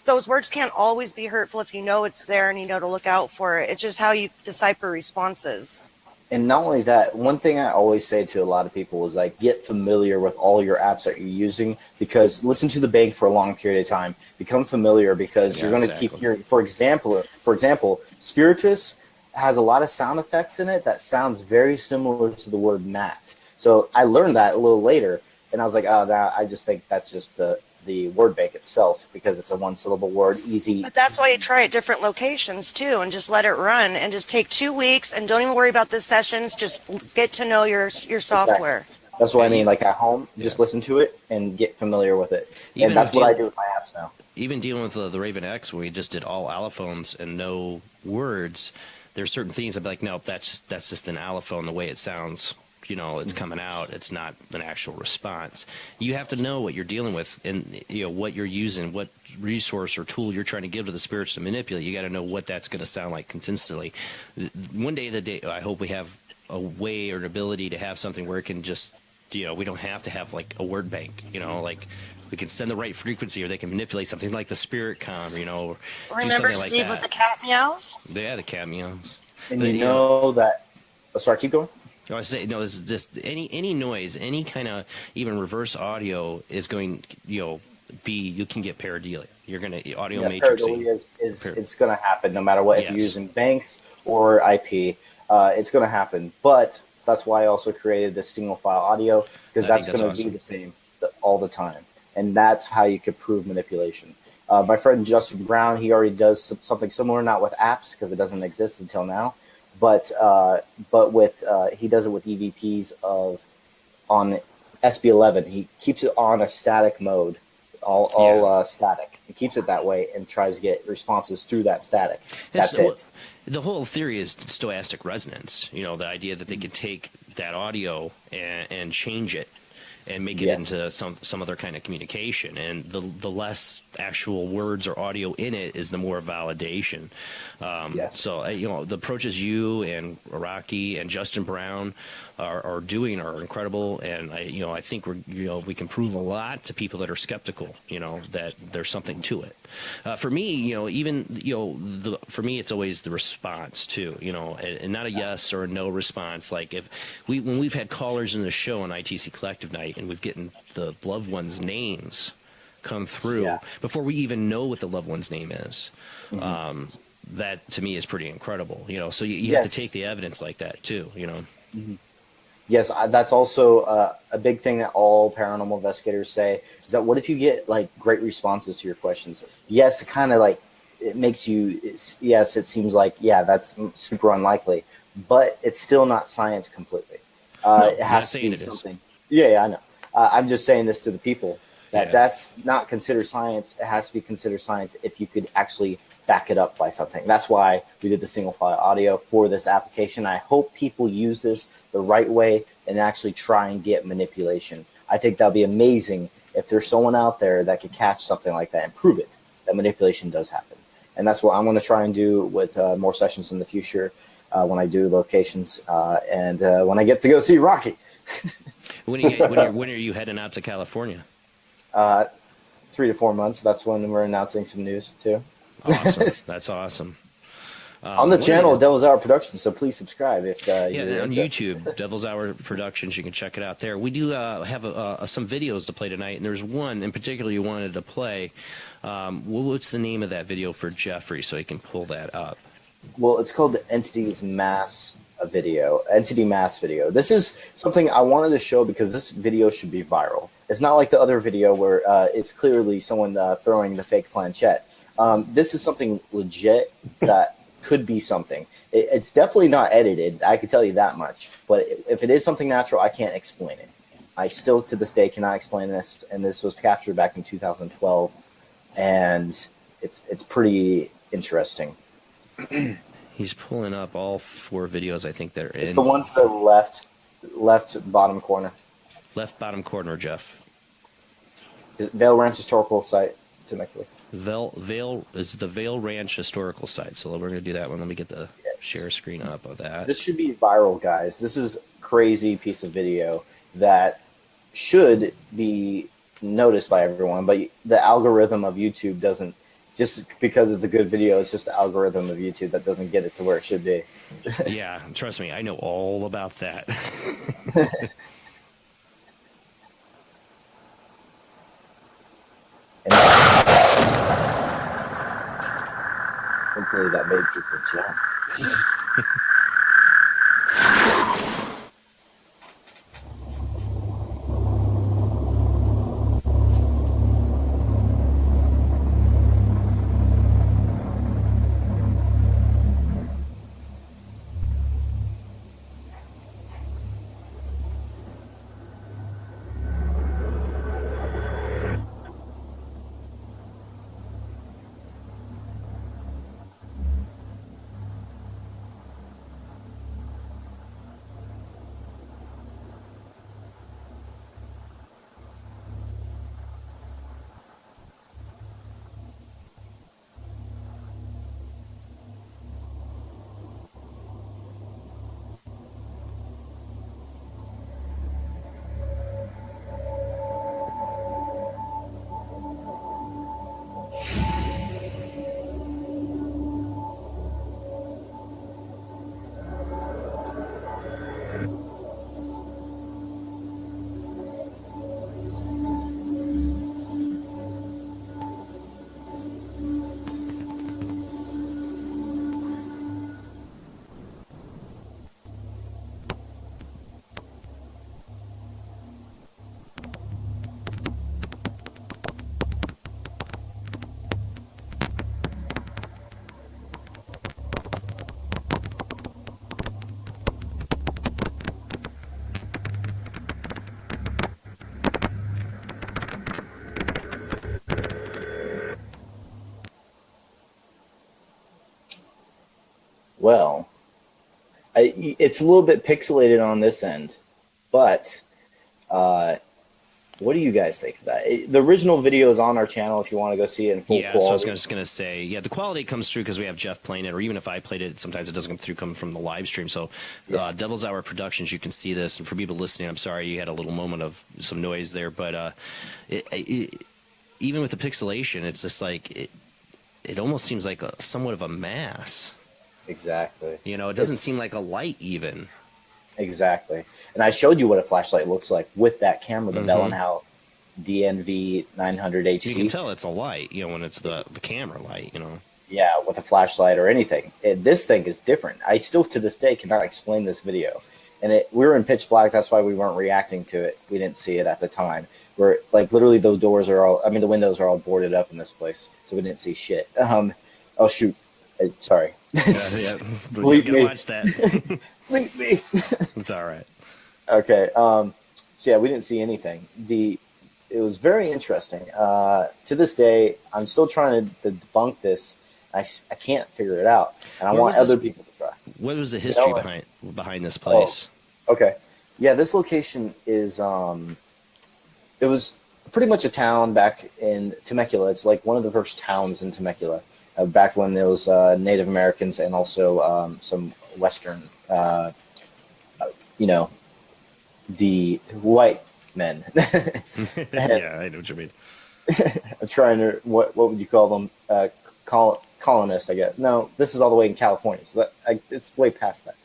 Those words can't always be hurtful if you know it's there and you know to look out for it. It's just how you decipher responses. And not only that, one thing I always say to a lot of people is like, get familiar with all your apps that you're using, because listen to the bank for a long period of time. Become familiar, because you're going to keep hearing. For example, Spiritus has a lot of sound effects in it that sounds very similar to the word Matt. So I learned that a little later, and I was like, I just think that's just the word bank itself, because it's a 1-syllable word, easy. But that's why you try at different locations too, and just let it run, and just take 2 weeks, and don't even worry about the sessions. Just get to know your software. Exactly. That's what I mean. Like at home, just listen to it and get familiar with it. And that's what I do with my apps now. Even dealing with the Raven X, when we just did all allophones and no words, there's certain things I'd be like, no, that's just an allophone the way it sounds. It's coming out. It's not an actual response. You have to know what you're dealing with, and what you're using, what resource or tool you're trying to give to the spirits to manipulate. You got to know what that's going to sound like consistently. One day, I hope we have a way or an ability to have something where it can just, we don't have to have like a word bank. Like we can send the right frequency, or they can manipulate something like the spirit com. Or remember do Steve like with the cat meows? Yeah, the cat meows. And you know that. Oh, sorry, keep going. I say it's just any noise, any kind of even reverse audio is going, you can get pareidolia. You're gonna audio matrixing. Pareidolia is going to happen no matter what. If you're using banks or IP, it's going to happen. But that's why I also created the single file audio, because that's going to be the same all the time, and that's how you could prove manipulation. My friend Justin Brown, he already does something similar, not with apps because it doesn't exist until now. But with he does it with EVPs on SB11. He keeps it on a static mode, all static. He keeps it that way and tries to get responses through that static. That's it. The whole theory is stochastic resonance. The idea that they could take that audio and change it and make it into some other kind of communication. And the less actual words or audio in it is the more validation. So, the approaches you and Rahkee and Justin Brown are doing are incredible. And I think we can prove a lot to people that are skeptical, that there's something to it. For me, for me, it's always the response too, and not a yes or a no response. Like when we've had callers in the show on ITC Collective Night, and we've gotten the loved ones' names come through before we even know what the loved one's name is. Mm-hmm. That to me is pretty incredible. So you have to take the evidence like that too. Mm-hmm. Yes, that's also a big thing that all paranormal investigators say, is that what if you get like great responses to your questions? Yes, it kind of like it makes you. It seems like that's super unlikely, but it's still not science completely. It has to be something. Yeah, I know. I'm just saying this to the people That's not considered science. It has to be considered science if you could actually back it up by something. That's why we did the single file audio for this application. I hope people use this the right way and actually try and get manipulation. I think that'd be amazing if there's someone out there that could catch something like that and prove it, that manipulation does happen. And that's what I'm going to try and do with more sessions in the future when I do locations and when I get to go see Rahkee. When are you heading out to California? 3 to 4 months. That's when we're announcing some news too. Awesome. That's awesome. On the channel, Devil's Hour Productions, so please subscribe if you're on interested. YouTube, Devil's Hour Productions. You can check it out there. We do have some videos to play tonight, and there's one in particular you wanted to play. What's the name of that video for Jeffrey so he can pull that up? Well, it's called the Entity Mass video. This is something I wanted to show because this video should be viral. It's not like the other video where it's clearly someone throwing the fake planchette. This is something legit that could be something. It's definitely not edited. I can tell you that much. But if it is something natural, I can't explain it. I still, to this day, cannot explain this. And this was captured back in 2012. And it's pretty interesting. He's pulling up all 4 videos, I think, that are in. It's the one to the left bottom corner. Left bottom corner, Jeff. Vail Ranch Historical Site, Temecula. Vail is the Vail Ranch Historical Site. So we're going to do that one. Let me get the share screen up of that. This should be viral, guys. This is a crazy piece of video that should be noticed by everyone, but the algorithm of YouTube doesn't, just because it's a good video, it's just the algorithm of YouTube that doesn't get it to where it should be. Yeah, trust me, I know all about that. Hopefully that made people jump. Well, it's a little bit pixelated on this end, but what do you guys think of that? The original video is on our channel if you want to go see it in full quality. So I was just going to say, the quality comes through because we have Jeff playing it, or even if I played it, sometimes it doesn't come from the live stream. So Devil's Hour Productions, you can see this. And for people listening, I'm sorry you had a little moment of some noise there, but even with the pixelation, it's just like it almost seems like somewhat of a mass. Exactly. It doesn't seem like a light even. Exactly. And I showed you what a flashlight looks like with that camera, the Bellenhout DNV 900 HD. You can tell it's a light, when it's the camera light, Yeah, with a flashlight or anything. This thing is different. I still, to this day, cannot explain this video. And we were in pitch black. That's why we weren't reacting to it. We didn't see it at the time. We're like, literally, the windows are all boarded up in this place. So we didn't see shit. Oh, shoot. Sorry. Bleep me. Watch that. Bleep me. It's all right. Okay. So yeah, we didn't see anything. it was very interesting. To this day, I'm still trying to debunk this. I can't figure it out, and I want other people to try. What was the history behind this place? Oh, okay, yeah, this location is it was pretty much a town back in Temecula. It's like one of the first towns in Temecula, back when there was Native Americans and also some Western, the white men. Yeah, I know what you mean. I'm trying to, what would you call them? Colonists, I guess. No, this is all the way in California, so it's way past that.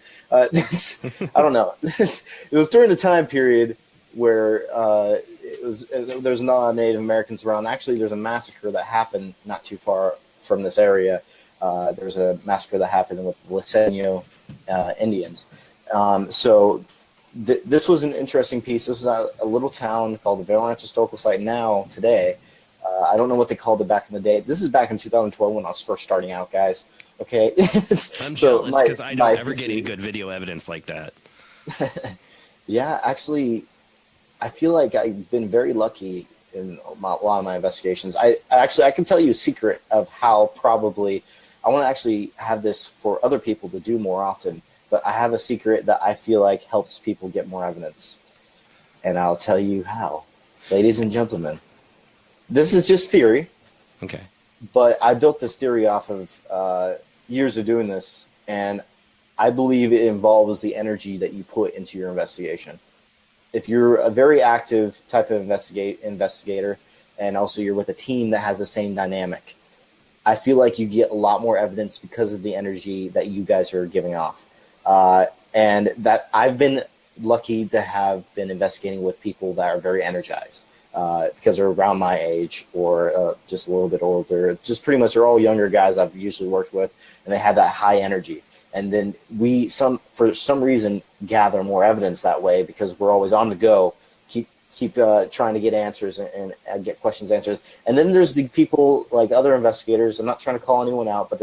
I don't know. It was during the time period where there's not Native Americans around. Actually, there's a massacre that happened not too far from this area. There's a massacre that happened with Latino Indians. So this was an interesting piece. This was a little town called the Vail Ranch Historical Site today. I don't know what they called it back in the day. This is back in 2012 when I was first starting out, guys. Okay. I'm jealous because I don't ever get any good video evidence like that. Yeah, actually, I feel like I've been very lucky in a lot of my investigations. I can tell you a secret of how probably I want to actually have this for other people to do more often. But I have a secret that I feel like helps people get more evidence. And I'll tell you how. Ladies and gentlemen, this is just theory. Okay. But I built this theory off of years of doing this, and I believe it involves the energy that you put into your investigation. If you're a very active type of investigator, and also you're with a team that has the same dynamic, I feel like you get a lot more evidence because of the energy that you guys are giving off. And that I've been lucky to have been investigating with people that are very energized, because they're around my age or just a little bit older. Just pretty much they're all younger guys I've usually worked with, and they have that high energy. And then for some reason, gather more evidence that way because we're always on the go, keep trying to get answers and get questions answered. And then there's the people like other investigators. I'm not trying to call anyone out, but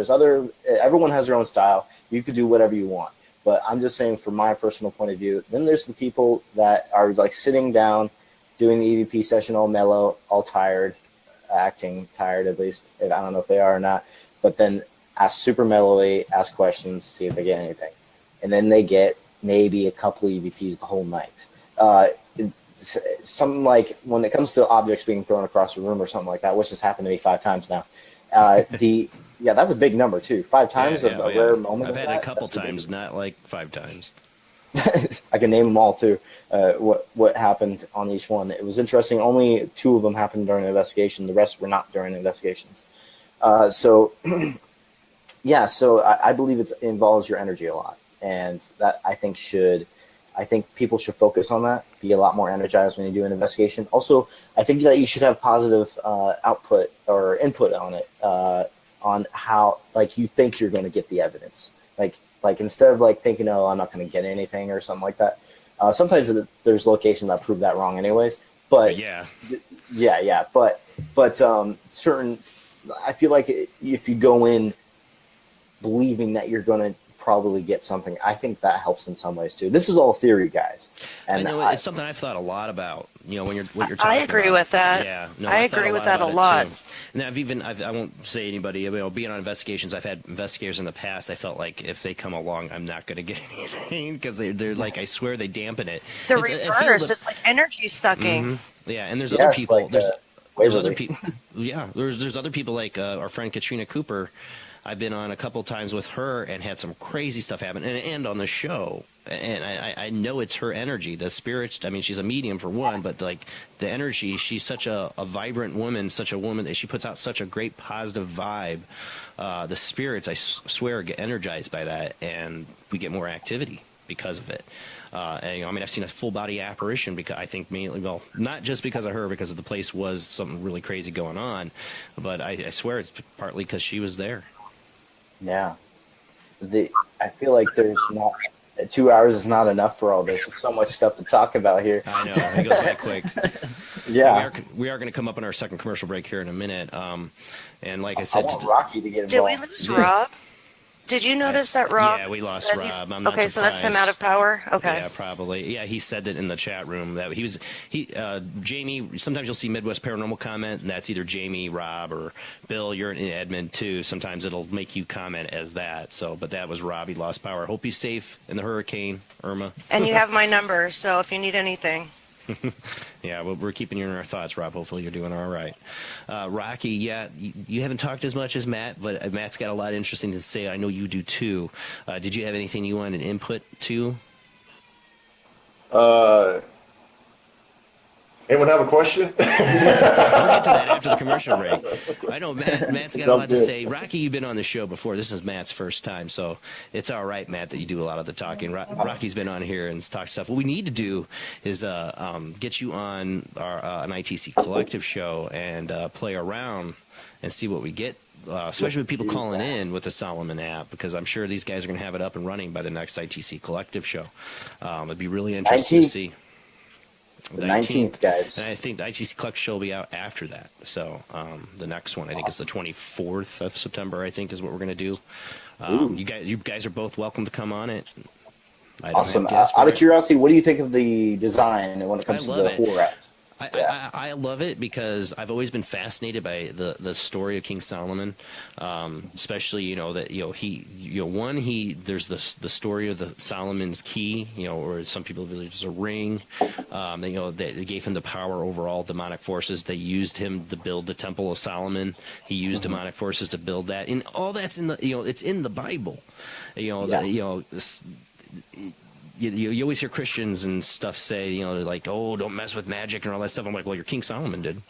everyone has their own style. You could do whatever you want. But I'm just saying from my personal point of view, then there's the people that are like sitting down, doing the EVP session all mellow, all tired, acting tired at least. I don't know if they are or not. But then ask super mellowly, ask questions, see if they get anything. And then they get maybe a couple EVPs the whole night. Something like when it comes to objects being thrown across the room or something like that, which has happened to me 5 times now. Yeah, that's a big number too. 5 times of a rare moment. I've had it a couple times, not like 5 times. I can name them all too. What happened on each one? It was interesting. Only 2 of them happened during the investigation. The rest were not during investigations. So I believe it involves your energy a lot, and that I think people should focus on that. Be a lot more energized when you do an investigation. Also, I think that you should have positive output or input on it. On how like you think you're going to get the evidence, like instead of like thinking, oh, I'm not going to get anything or something like that. Sometimes there's locations that prove that wrong anyways, but but certain, I feel like if you go in believing that you're going to probably get something, I think that helps in some ways too. This is all theory, guys. And I know it's something I've thought a lot about. What you're talking about. I agree with that. Yeah, no, I agree with that a lot. And I won't say anybody. Being on investigations, I've had investigators in the past. I felt like if they come along, I'm not going to get anything because they're like, I swear they dampen it. The reverse. It's like energy sucking. Mm-hmm. Yeah, and there's other people. Like, there's other people. Yeah, there's other people like our friend Katrina Cooper. I've been on a couple times with her and had some crazy stuff happen, and on the show. And I know it's her energy, the spirits. I mean, she's a medium for one, but like the energy, she's such a vibrant woman, such a woman that she puts out such a great positive vibe. The spirits, I swear, get energized by that, and we get more activity because of it. And, I've seen a full body apparition because I think mainly, well, not just because of her, because the place was something really crazy going on, but I swear it's partly because she was there. Yeah. I feel like there's not 2 hours is not enough for all this. There's so much stuff to talk about here. I know. It goes by quick. Yeah. We are going to come up on our second commercial break here in a minute. And like I said, I want Rahkee to get involved. Did we lose Rob? Did you notice that Rob? Yeah, we lost said Rob. I'm not okay, so that's him surprised. out of power. Okay. Yeah, probably. Yeah, he said that in the chat room that Jamie. Sometimes you'll see Midwest Paranormal comment, and that's either Jamie, Rob, or Bill. You're in Edmond too. Sometimes it'll make you comment as that. So, but that was Rob. He lost power. Hope he's safe in the hurricane, Irma. And you have my number, so if you need anything. Yeah, well, we're keeping you in our thoughts, Rob. Hopefully you're doing all right. Rahkee, yeah, you haven't talked as much as Matt, but Matt's got a lot interesting to say. I know you do too. Did you have anything you wanted input to? Anyone have a question? We'll get to that after the commercial break. I know Matt's got a lot to Sounds say. Rahkee, you've been on the show before. This is Matt's first time, so it's all right, Matt, that you do a lot of the talking. Rocky's been on here and talked stuff. What we need to do is get you on an ITC Collective show and play around and see what we get. Especially with people calling in with the Solomon app, because I'm sure these guys are going to have it up and running by the next ITC Collective show. It'd be really interesting to see. The 19th, guys. And I think the ITC Collective show will be out after that. So the next one, I think, is the 24th of September, I think, is what we're going to do. You guys are both welcome to come on it. Awesome. Out of curiosity, what do you think of the design when it comes to the horror app? I love it because I've always been fascinated by the story of King Solomon, especially that there's the story of the Solomon's key, or some people believe it's a ring. They gave him the power over all demonic forces. They used him to build the Temple of Solomon. He used demonic forces to build that, and all that's in the it's in the Bible. You always hear Christians and stuff say, like, oh, don't mess with magic and all that stuff. I'm like, well, your King Solomon did.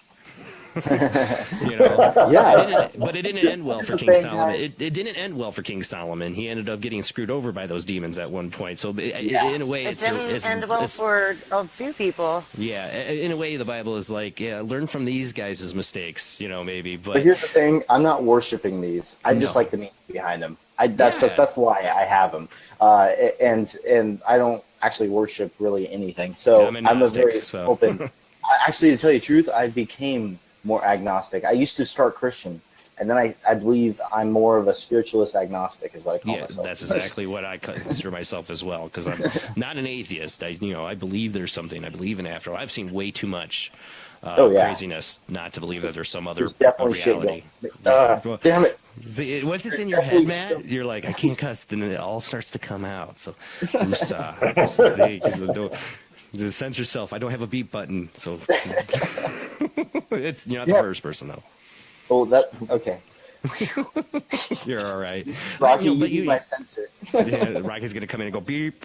Yeah. But it didn't end well for King Solomon. It didn't end well for King Solomon. He ended up getting screwed over by those demons at one point. So in a way, it didn't end well for a few people. Yeah, in a way, the Bible is like, learn from these guys' mistakes, maybe. But here's the thing: I'm not worshiping these. I just like the meaning behind them. That's why I have them, and I don't actually worship really anything. So I'm a very open. Actually, to tell you the truth, I became more agnostic. I used to start Christian, and then I believe I'm more of a spiritualist agnostic, is what I call myself. That's exactly what I consider myself as well, because I'm not an atheist. I believe there's something. I believe in after. I've seen way too much. Craziness not to believe that the's some other reality. Damn it. See, once it's in your head, Matt, you're like, I can't cuss, then it all starts to come out. So, just censor yourself. I don't have a beep button, so you're not the first person though. Oh, okay. You're all right. Rahkee, you my censor. Rocky's gonna come in and go beep.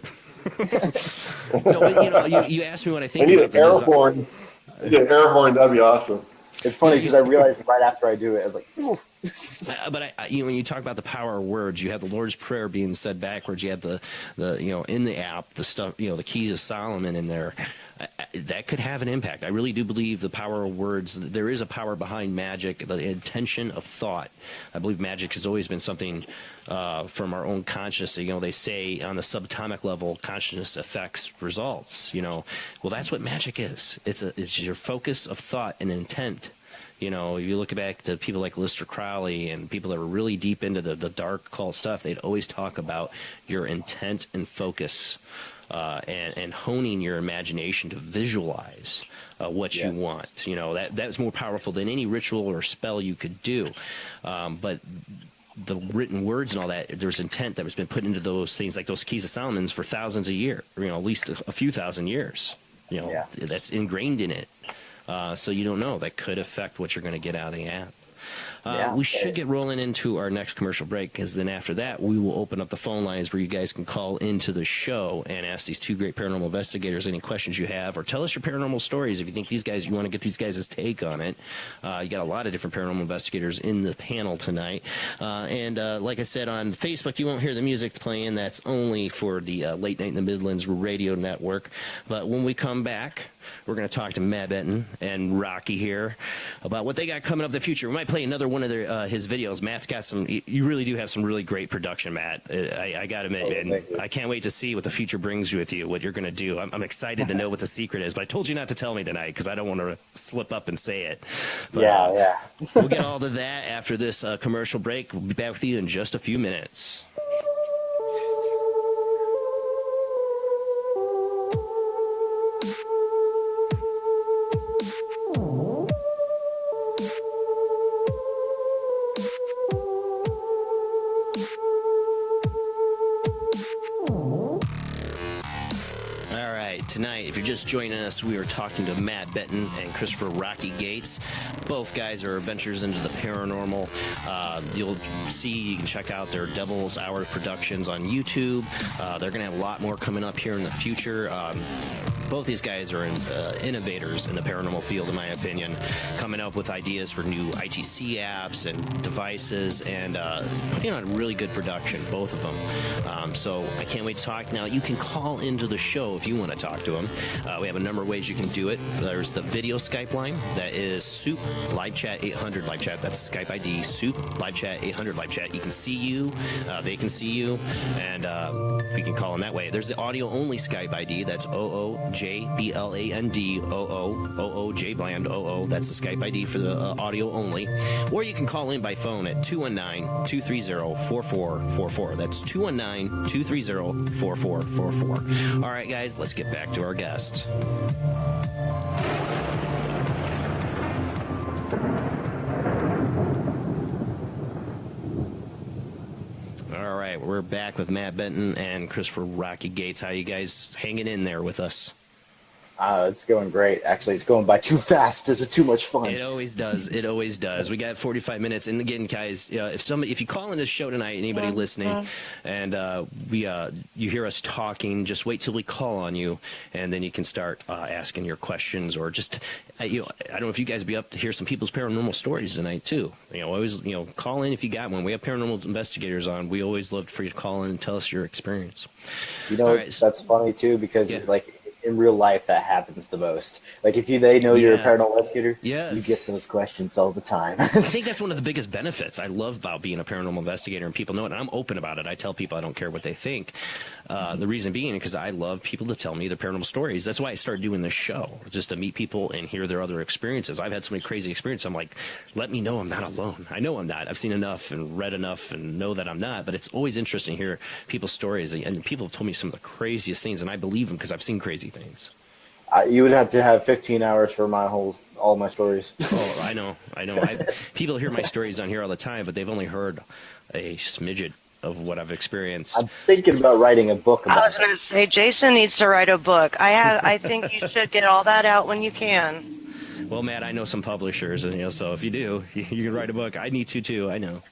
No, but you asked me what I think. I need an air horn. I need an air horn. That'd be awesome. It's funny because I realized right after I do it, I was like, oof. But when you talk about the power of words, you have the Lord's Prayer being said backwards. You have the in the app, the stuff, the keys of Solomon in there. That could have an impact. I really do believe the power of words. There is a power behind magic, the intention of thought. I believe magic has always been something from our own consciousness. They say on the subatomic level, consciousness affects results. Well, that's what magic is. It's your focus of thought and intent. If you look back to people like Lister Crowley and people that were really deep into the dark occult stuff, they'd always talk about your intent and focus. And honing your imagination to visualize what you want. That's more powerful than any ritual or spell you could do. But the written words and all that, there's intent that has been put into those things, like those keys of Solomon's for thousands of years, at least a few thousand years. That's ingrained in it. So you don't know. That could affect what you're going to get out of the app. We should get rolling into our next commercial break, because then after that we will open up the phone lines where you guys can call into the show and ask these two great paranormal investigators any questions you have, or tell us your paranormal stories if you think you want to get these guys' take on it. You got a lot of different paranormal investigators in the panel tonight. And like I said, on Facebook you won't hear the music playing. That's only for the Late Night in the Midlands radio network. But when we come back, we're going to talk to Matt Benton and Rahkee here about what they got coming up in the future. We might play another one of his videos. Matt's got some. You really do have some really great production, Matt. I got to admit, man, I can't wait to see what the future brings with you, what you're going to do. I'm excited to know what the secret is, but I told you not to tell me tonight because I don't want to slip up and say it. But, we'll get all to that after this commercial break. We'll be back with you in just a few minutes. Tonight, if you're just joining us, we are talking to Matt Benton and Christopher Rahkee Gates. Both guys are adventures into the paranormal. You'll see, you can check out their Devil's Hour productions on YouTube. They're going to have a lot more coming up here in the future. Both these guys are innovators in the paranormal field, in my opinion, coming up with ideas for new ITC apps and devices, and putting on really good production, both of them. So I can't wait to talk. Now, you can call into the show if you want to talk to them. We have a number of ways you can do it. There's the video Skype line. That is Soup Live Chat 800 Live Chat. That's Skype ID, Soup Live Chat 800 Live Chat. You can see you. They can see you. And we can call them that way. There's the audio-only Skype ID. That's OOJBLAND OO Bland OO. That's the Skype ID for the audio only. Or you can call in by phone at 219-230-4444. That's 219-230-4444. All right, guys, let's get back to our guest. All right, we're back with Matt Benton and Christopher Rahkee Gates. How you guys hanging in there with us? It's going great. Actually, it's going by too fast. This is too much fun. It always does. It always does. We got 45 minutes. And again, guys, if you call in this show tonight, anybody listening, and you hear us talking, just wait till we call on you, and then you can start asking your questions, or just I don't know if you guys would be up to hear some people's paranormal stories tonight too. Always call in if you got one. We have paranormal investigators on. We always love for you to call in and tell us your experience. That's funny too, because in real life, that happens the most. Like, if they know you're a paranormal investigator, you get those questions all the time. I think that's one of the biggest benefits I love about being a paranormal investigator, and people know it, and I'm open about it. I tell people I don't care what they think. The reason being because I love people to tell me their paranormal stories. That's why I started doing this show, just to meet people and hear their other experiences. I've had so many crazy experiences. I'm like, let me know I'm not alone. I know I'm not. I've seen enough and read enough and know that I'm not, but it's always interesting to hear people's stories, and people have told me some of the craziest things, and I believe them because I've seen crazy things. You would have to have 15 hours for all my stories. Oh, I know. People hear my stories on here all the time, but they've only heard a smidget of what I've experienced. I'm thinking about writing a book about it. I was going to say, Jason needs to write a book. I think you should get all that out when you can. Well, Matt, I know some publishers, and so if you do, you can write a book. I need to too. I know.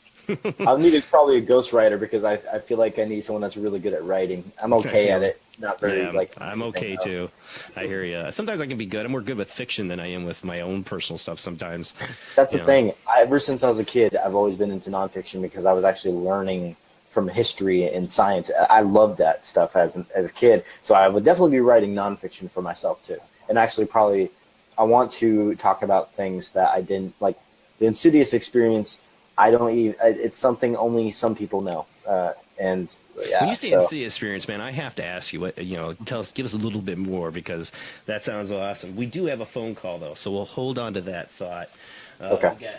I'll need probably a ghostwriter, because I feel like I need someone that's really good at writing. I'm okay at it. Not very I'm okay too. I hear you. Sometimes I can be good. I'm more good with fiction than I am with my own personal stuff sometimes. That's the thing. Ever since I was a kid, I've always been into nonfiction, because I was actually learning from history and science. I loved that stuff as a kid. So I would definitely be writing nonfiction for myself too. And actually probably I want to talk about things that I didn't like. The Insidious experience, it's something only some people know. When you say Insidious experience, man, I have to ask you, give us a little bit more, because that sounds awesome. We do have a phone call though, so we'll hold on to that thought. Okay. We got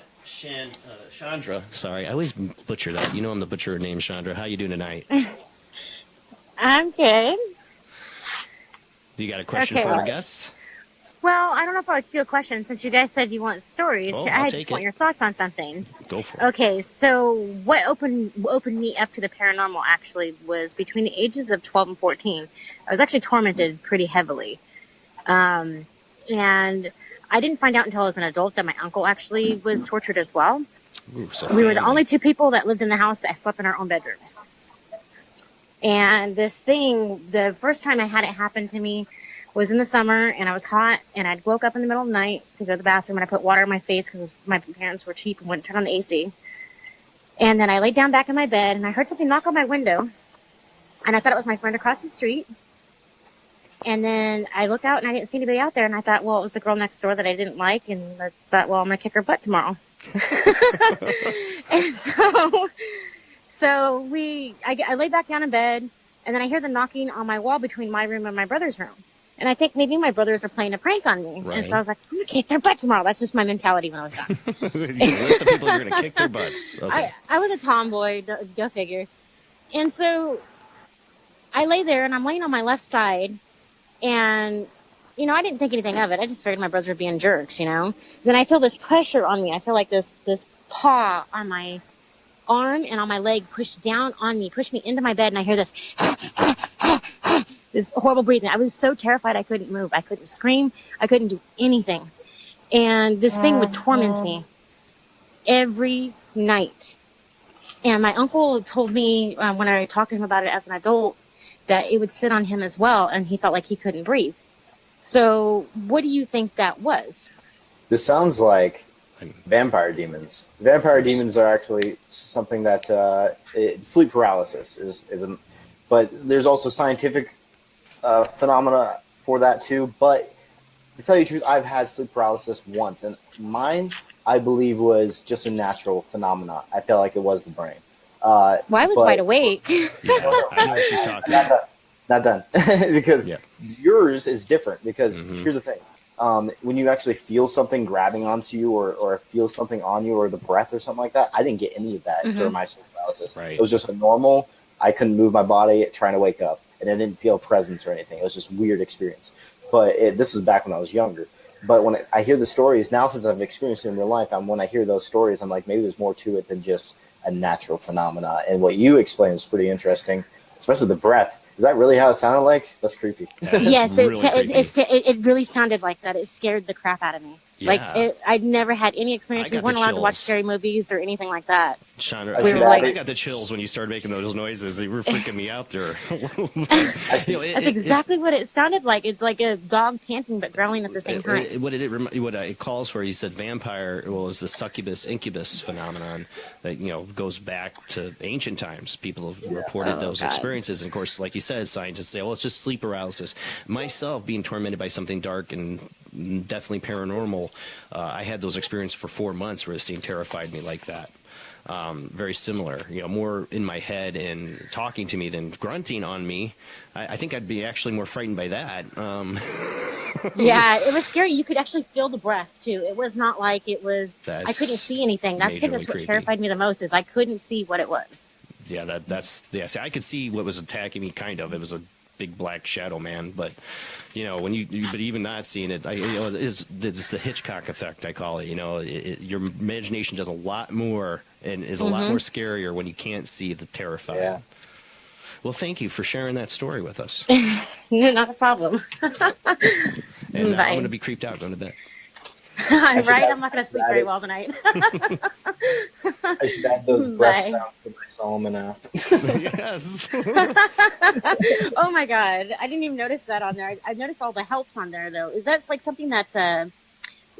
Chandra. Sorry, I always butcher that. I'm the butcher name, Chandra. How you doing tonight? I'm good. Do you got a question for our guests? Well, I don't know if I would do a question, since you guys said you want stories. I just want your thoughts on something. Go for it. Okay, so what opened me up to the paranormal actually was between the ages of 12 and 14. I was actually tormented pretty heavily. And I didn't find out until I was an adult that my uncle actually was tortured as well. Ooh, we were the only two people that lived in the house that slept in our own bedrooms. And this thing, the first time I had it happen to me was in the summer, and I was hot, and I woke up in the middle of the night to go to the bathroom, and I put water in my face because my parents were cheap and wouldn't turn on the AC. And then I laid down back in my bed, and I heard something knock on my window, and I thought it was my friend across the street. And then I looked out, and I didn't see anybody out there, and I thought, well, it was the girl next door that I didn't like, and I thought, well, I'm going to kick her butt tomorrow. And so I laid back down in bed, and then I hear them knocking on my wall between my room and my brother's room. And I think maybe my brothers are playing a prank on me. Right. And so I was like, I'm going to kick their butt tomorrow. That's just my mentality when I was young. List of people who are going to kick their butts. Okay. I was a tomboy, go figure. And so I lay there, and I'm laying on my left side. And, I didn't think anything of it. I just figured my brothers were being jerks, Then I feel this pressure on me. I feel like this paw on my arm and on my leg pushed down on me, pushed me into my bed. And I hear this. this horrible breathing. I was so terrified I couldn't move. I couldn't scream. I couldn't do anything. And this thing would torment me every night. And my uncle told me when I talked to him about it as an adult that it would sit on him as well, and he felt like he couldn't breathe. So what do you think that was? This sounds like vampire demons. Vampire demons are actually something that sleep paralysis is but there's also scientific phenomena for that too. But to tell you the truth, I've had sleep paralysis once, and mine, I believe, was just a natural phenomena. I felt like it was the brain. Well, I was wide awake. Yeah, I know what she's talking about. Not done. Because yours is different. Because here's the thing. When you actually feel something grabbing onto you or feel something on you or the breath or something like that, I didn't get any of that during my sleep paralysis. Right. It was just a normal, I couldn't move my body trying to wake up. And I didn't feel presence or anything. It was just a weird experience. But this was back when I was younger. But when I hear the stories, now since I've experienced it in real life, when I hear those stories, I'm like, maybe there's more to it than just a natural phenomena. And what you explained is pretty interesting, especially the breath. Is that really how it sounded like? That's creepy. Yes, it really sounded like that. It scared the crap out of me. Yeah. Like, I'd never had any experience. We weren't allowed to watch scary movies or anything like that. Chandra, I got the chills when you started making those noises. You were freaking me out there. That's exactly what it sounded like. It's like a dog panting but growling at the same time. What it calls for, you said vampire, is the succubus incubus phenomenon that goes back to ancient times. People have reported those experiences, and of course, like you said, scientists say, well, it's just sleep paralysis. Myself, being tormented by something dark and definitely paranormal, I had those experiences for 4 months where this thing terrified me like that. Very similar, more in my head and talking to me than grunting on me. I think I'd be actually more frightened by that. Yeah, it was scary. You could actually feel the breath too. It was not like it was. I couldn't see anything. That's what terrified me the most. Is I couldn't see what it was. Yeah, See, I could see what was attacking me. Kind of. It was a big black shadow man, but when but even not seeing it, it's the Hitchcock effect, I call it. Your imagination does a lot more and is a lot more scarier when you can't see the terrifying. Yeah. Well, thank you for sharing that story with us. No, not a problem. And I'm going to be creeped out going to bed. Right? I'm not going to sleep very well tonight. I should add those breath sounds to my Solomon app. Yes. Oh my God. I didn't even notice that on there. I noticed all the helps on there though. Is that like something that's in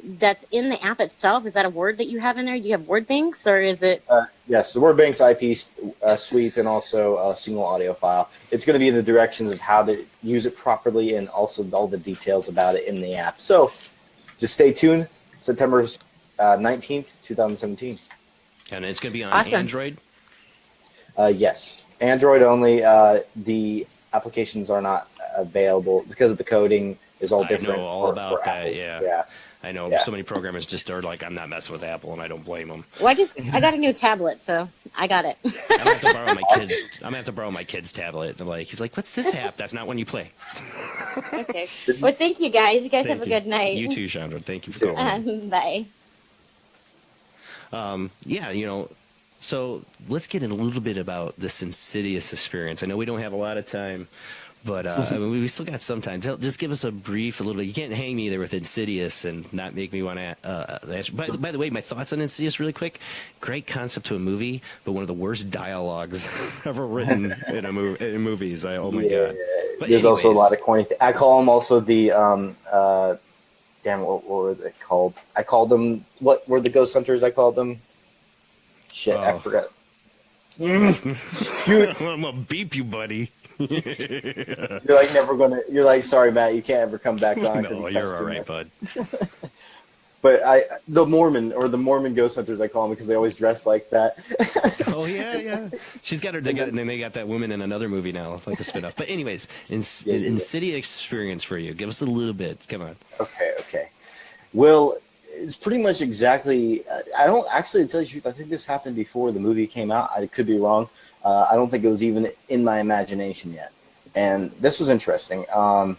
the app itself? Is that a word that you have in there? Do you have word banks or is it? Yes, the word banks, IP sweep, and also a single audio file. It's going to be in the directions of how to use it properly and also all the details about it in the app. So just stay tuned. September 19th, 2017. And it's going to be on Android? Yes. Android only. The applications are not available because of the coding is all different. I know all about that, yeah. I know so many programmers just are like, I'm not messing with Apple, and I don't blame them. Well, I got a new tablet, so I got it. I'm going to have to borrow my kid's tablet. He's like, what's this app? That's not when you play. Okay. Well, thank you guys. You guys have a good night. You too, Chandra. Thank you for calling. Bye. So let's get in a little bit about this Insidious experience. I know we don't have a lot of time, but we still got some time. Just give us a little bit. You can't hang me there with Insidious and not make me want to answer. By the way, my thoughts on Insidious really quick. Great concept to a movie, but one of the worst dialogues ever written in movies. Oh my God. But there's also a lot of corny I call them also the what were they called? I called them, what were the ghost hunters I called them? Shit, I forgot. I'm gonna beep you, buddy. You're like, sorry, Matt, you can't ever come back on. No, you're all right, bud. But the Mormon ghost hunters, I call them because they always dress like that. Oh yeah. They got that woman in another movie now, like a spinoff. But anyways, Insidious experience for you. Give us a little bit. Come on. Okay. Well, it's pretty much exactly. I don't actually, to tell you the truth, I think this happened before the movie came out. I could be wrong. I don't think it was even in my imagination yet. And this was interesting. I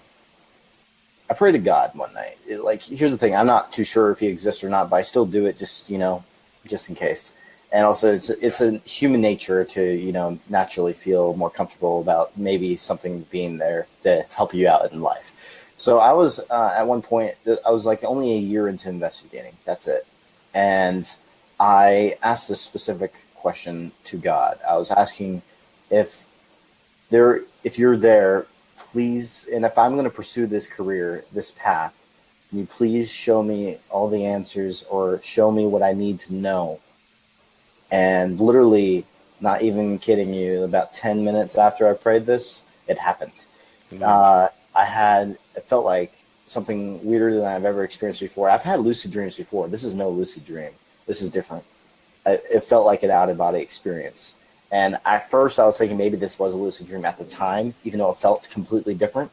prayed to God one night. Here's the thing. I'm not too sure if he exists or not, but I still do it just in case. and also it's a human nature to naturally feel more comfortable about maybe something being there to help you out in life. So I was at one point I was like only a year into investigating. That's it, and I asked this specific question to God. I was asking if you're there, please, and if I'm going to pursue this career, this path, can you please show me all the answers or show me what I need to know? And literally, not even kidding you, about 10 minutes after I prayed this, it happened. It felt like something weirder than I've ever experienced before. I've had lucid dreams before. This is no lucid dream. This is different. It felt like an out-of-body experience. And at first, I was thinking maybe this was a lucid dream at the time, even though it felt completely different.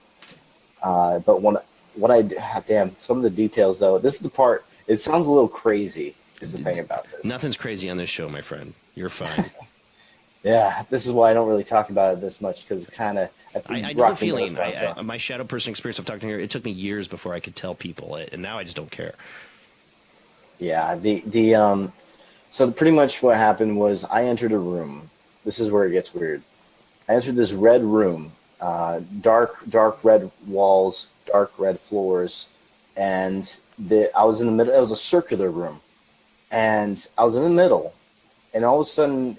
But some of the details, though, this is the part, it sounds a little crazy, is the thing about this. Nothing's crazy on this show, my friend. You're fine. Yeah, this is why I don't really talk about it this much, because it's kind of... I know the feeling. My shadow person experience of talking to her, it took me years before I could tell people it, and now I just don't care. Yeah, so pretty much what happened was I entered a room. This is where it gets weird. I entered this red room, dark red walls, dark red floors, and I was in the middle. It was a circular room, and I was in the middle, and all of a sudden,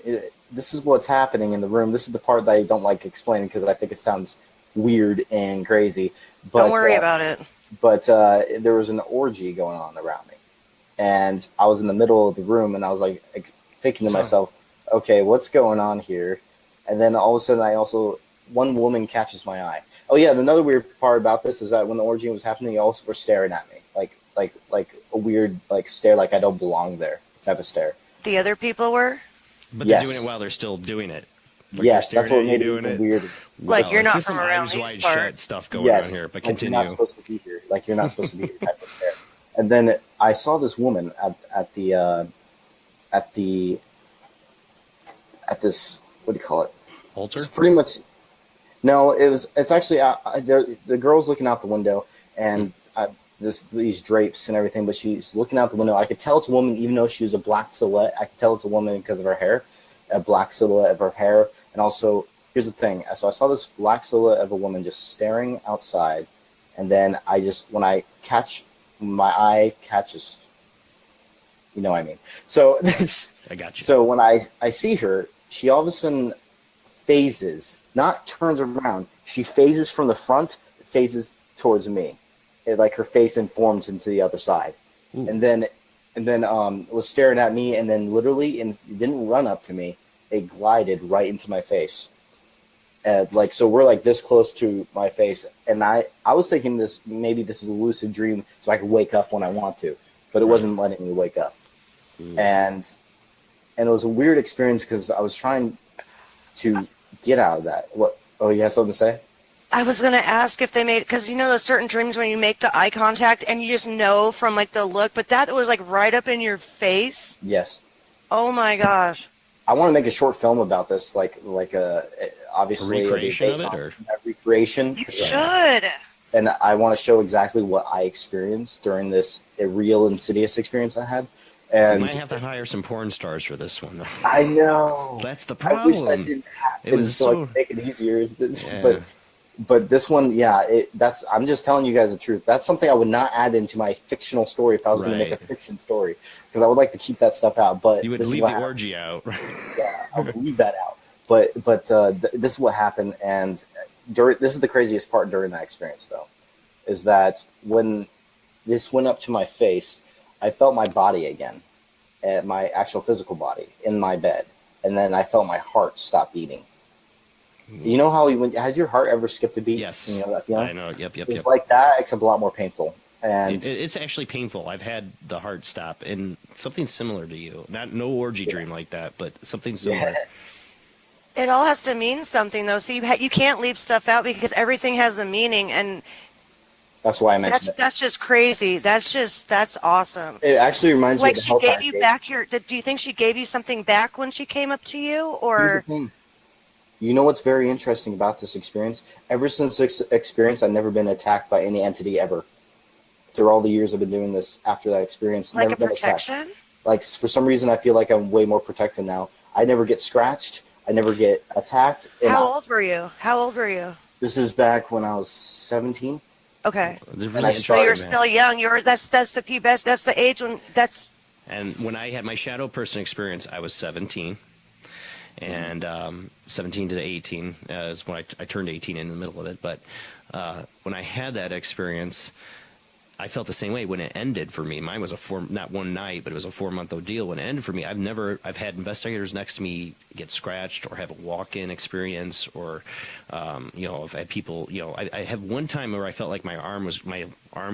this is what's happening in the room. This is the part that I don't like explaining because I think it sounds weird and crazy. But, don't worry about it. But there was an orgy going on around me, and I was in the middle of the room, and I was like thinking to myself, okay, what's going on here? And then all of a sudden, one woman catches my eye. Oh yeah, and another weird part about this is that when the orgy was happening, they also were staring at me, like a weird stare, like I don't belong there type of stare. The other people were? But they're doing it while they're still doing it. Like yes, that's what made it weird. Like you're not from around eyes wide these shut parts. stuff going on here, but continue. You're not supposed to be here. Like you're not supposed to be here type of stare. And then I saw this woman at this, what do you call it? Altar? It's pretty much. No, it's actually the girl's looking out the window and these drapes and everything, but she's looking out the window. I could tell it's a woman, even though she was a black silhouette. I could tell it's a woman because of her hair, a black silhouette of her hair. And also, here's the thing. So I saw this black silhouette of a woman just staring outside. And then my eye catches, you know what I mean? So I got you. So when I see her, she all of a sudden phases, not turns around. She phases from the front, phases towards me. Like her face informs into the other side. Ooh. And then was staring at me, and then literally, and didn't run up to me. It glided right into my face. So we're like this close to my face, and I was thinking maybe this is a lucid dream, so I could wake up when I want to, but it wasn't letting me wake up. Ooh. And it was a weird experience because I was trying to get out of that. What? Oh, you have something to say? I was going to ask if they made, because those certain dreams when you make the eye contact and you just know from like the look, but that was like right up in your face. Yes. Oh my gosh. I want to make a short film about this, obviously a recreation of it, or a recreation. You should. And I want to show exactly what I experienced during this real insidious experience I had. And you might have to hire some porn stars for this one, though. I know. That's the problem. I wish that didn't happen. It was so I could make it easier. But this one, I'm just telling you guys the truth. That's something I would not add into my fictional story if I was going to make a fiction story, because I would like to keep that stuff out. But you would leave the orgy out. Yeah, I would leave that out. But this is what happened, and this is the craziest part during that experience, though, is that when this went up to my face, I felt my body again, my actual physical body in my bed, and then I felt my heart stop beating. You know how has your heart ever skipped a beat? Yes. You know that feeling? I know. Yep. It's like that, except a lot more painful. And it's actually painful. I've had the heart stop, and something similar to you. No orgy dream like that, but something similar. It all has to mean something, though. So you can't leave stuff out because everything has a meaning, and that's why I mentioned it. That's just crazy. That's awesome. It actually reminds me of the she gave you back your. Do you think she gave you something back when she came up to you, or? You know what's very interesting about this experience? Ever since this experience, I've never been attacked by any entity ever. Through all the years I've been doing this, after that experience, like never a been protection? attacked. Like for some reason, I feel like I'm way more protected now. I never get scratched. I never get attacked. And How old were you? How old were you? This is back when I was 17. Okay. And I So you're started. still young. That's the best. That's the age when that's. And when I had my shadow person experience, I was 17. And 17 to 18 is when I turned 18 in the middle of it. But when I had that experience, I felt the same way when it ended for me. Mine was not one night, but it was a 4-month ordeal. When it ended for me, I've had investigators next to me get scratched or have a walk-in experience, or I've had people. I have one time where I felt like my arm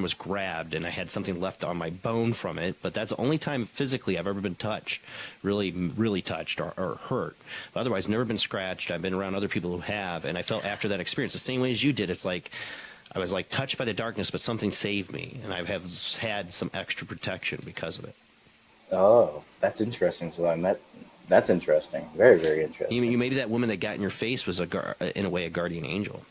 was grabbed and I had something left on my bone from it. But that's the only time physically I've ever been touched, really, really touched or hurt. But otherwise, never been scratched. I've been around other people who have, and I felt after that experience the same way as you did. It's like I was like touched by the darkness, but something saved me, and I have had some extra protection because of it. Oh, that's interesting. So that's interesting. Very, very interesting. You maybe that woman that got in your face was in a way a guardian angel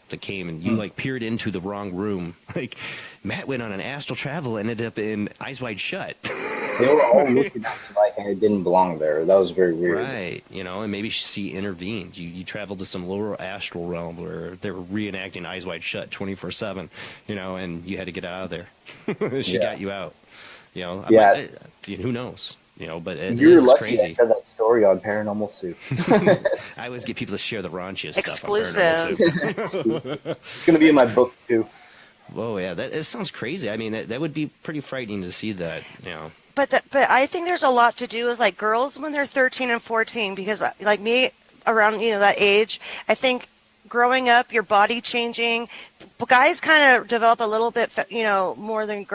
that came and you like peered into the wrong room. Like Matt went on an astral travel, and ended up in Eyes Wide Shut. They were all looking at me like I didn't belong there. That was very weird. Right, and maybe she intervened. You traveled to some lower astral realm where they were reenacting Eyes Wide Shut 24/7, and you had to get out of there. She got you out. Yeah. Who knows? But You're it's lucky crazy. I said that story on Paranormal Soup. I always get people to share the raunchiest Exclusive. stuff on Paranormal Soup. It's going to be in my book, too. Oh, yeah, it sounds crazy. I mean, that would be pretty frightening to see that, But I think there's a lot to do with like girls when they're 13 and 14, because like me around that age, I think growing up, your body changing, guys kind of develop a little bit more than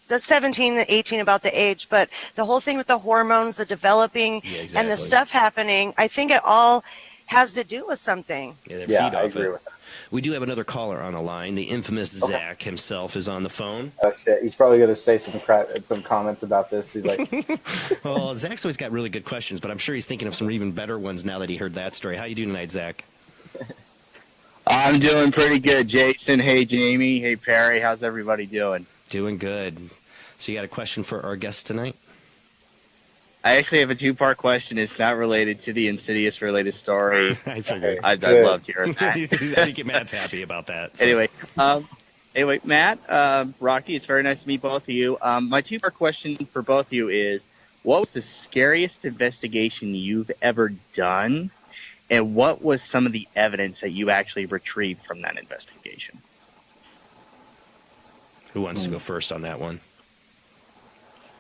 the 17 and 18 about the age, but the whole thing with the hormones, the developing, and the stuff happening, I think it all has to do with something. Yeah, I agree with that. We do have another caller on the line. The infamous Zach himself is on the phone. Oh shit! He's probably going to say some comments about this. He's like, Well, Zach's always got really good questions, but I'm sure he's thinking of some even better ones now that he heard that story. How you doing tonight, Zach? I'm doing pretty good, Jason. Hey, Jamie. Hey, Perry. How's everybody doing? Doing good. So you got a question for our guest tonight? I actually have a two-part question. It's not related to the Insidious-related story. I figured. I'd love to hear that. I think Matt's happy about that. So. Anyway, Matt, Rahkee, it's very nice to meet both of you. My two-part question for both of you is, what was the scariest investigation you've ever done, and what was some of the evidence that you actually retrieved from that investigation? Who wants to go first on that one?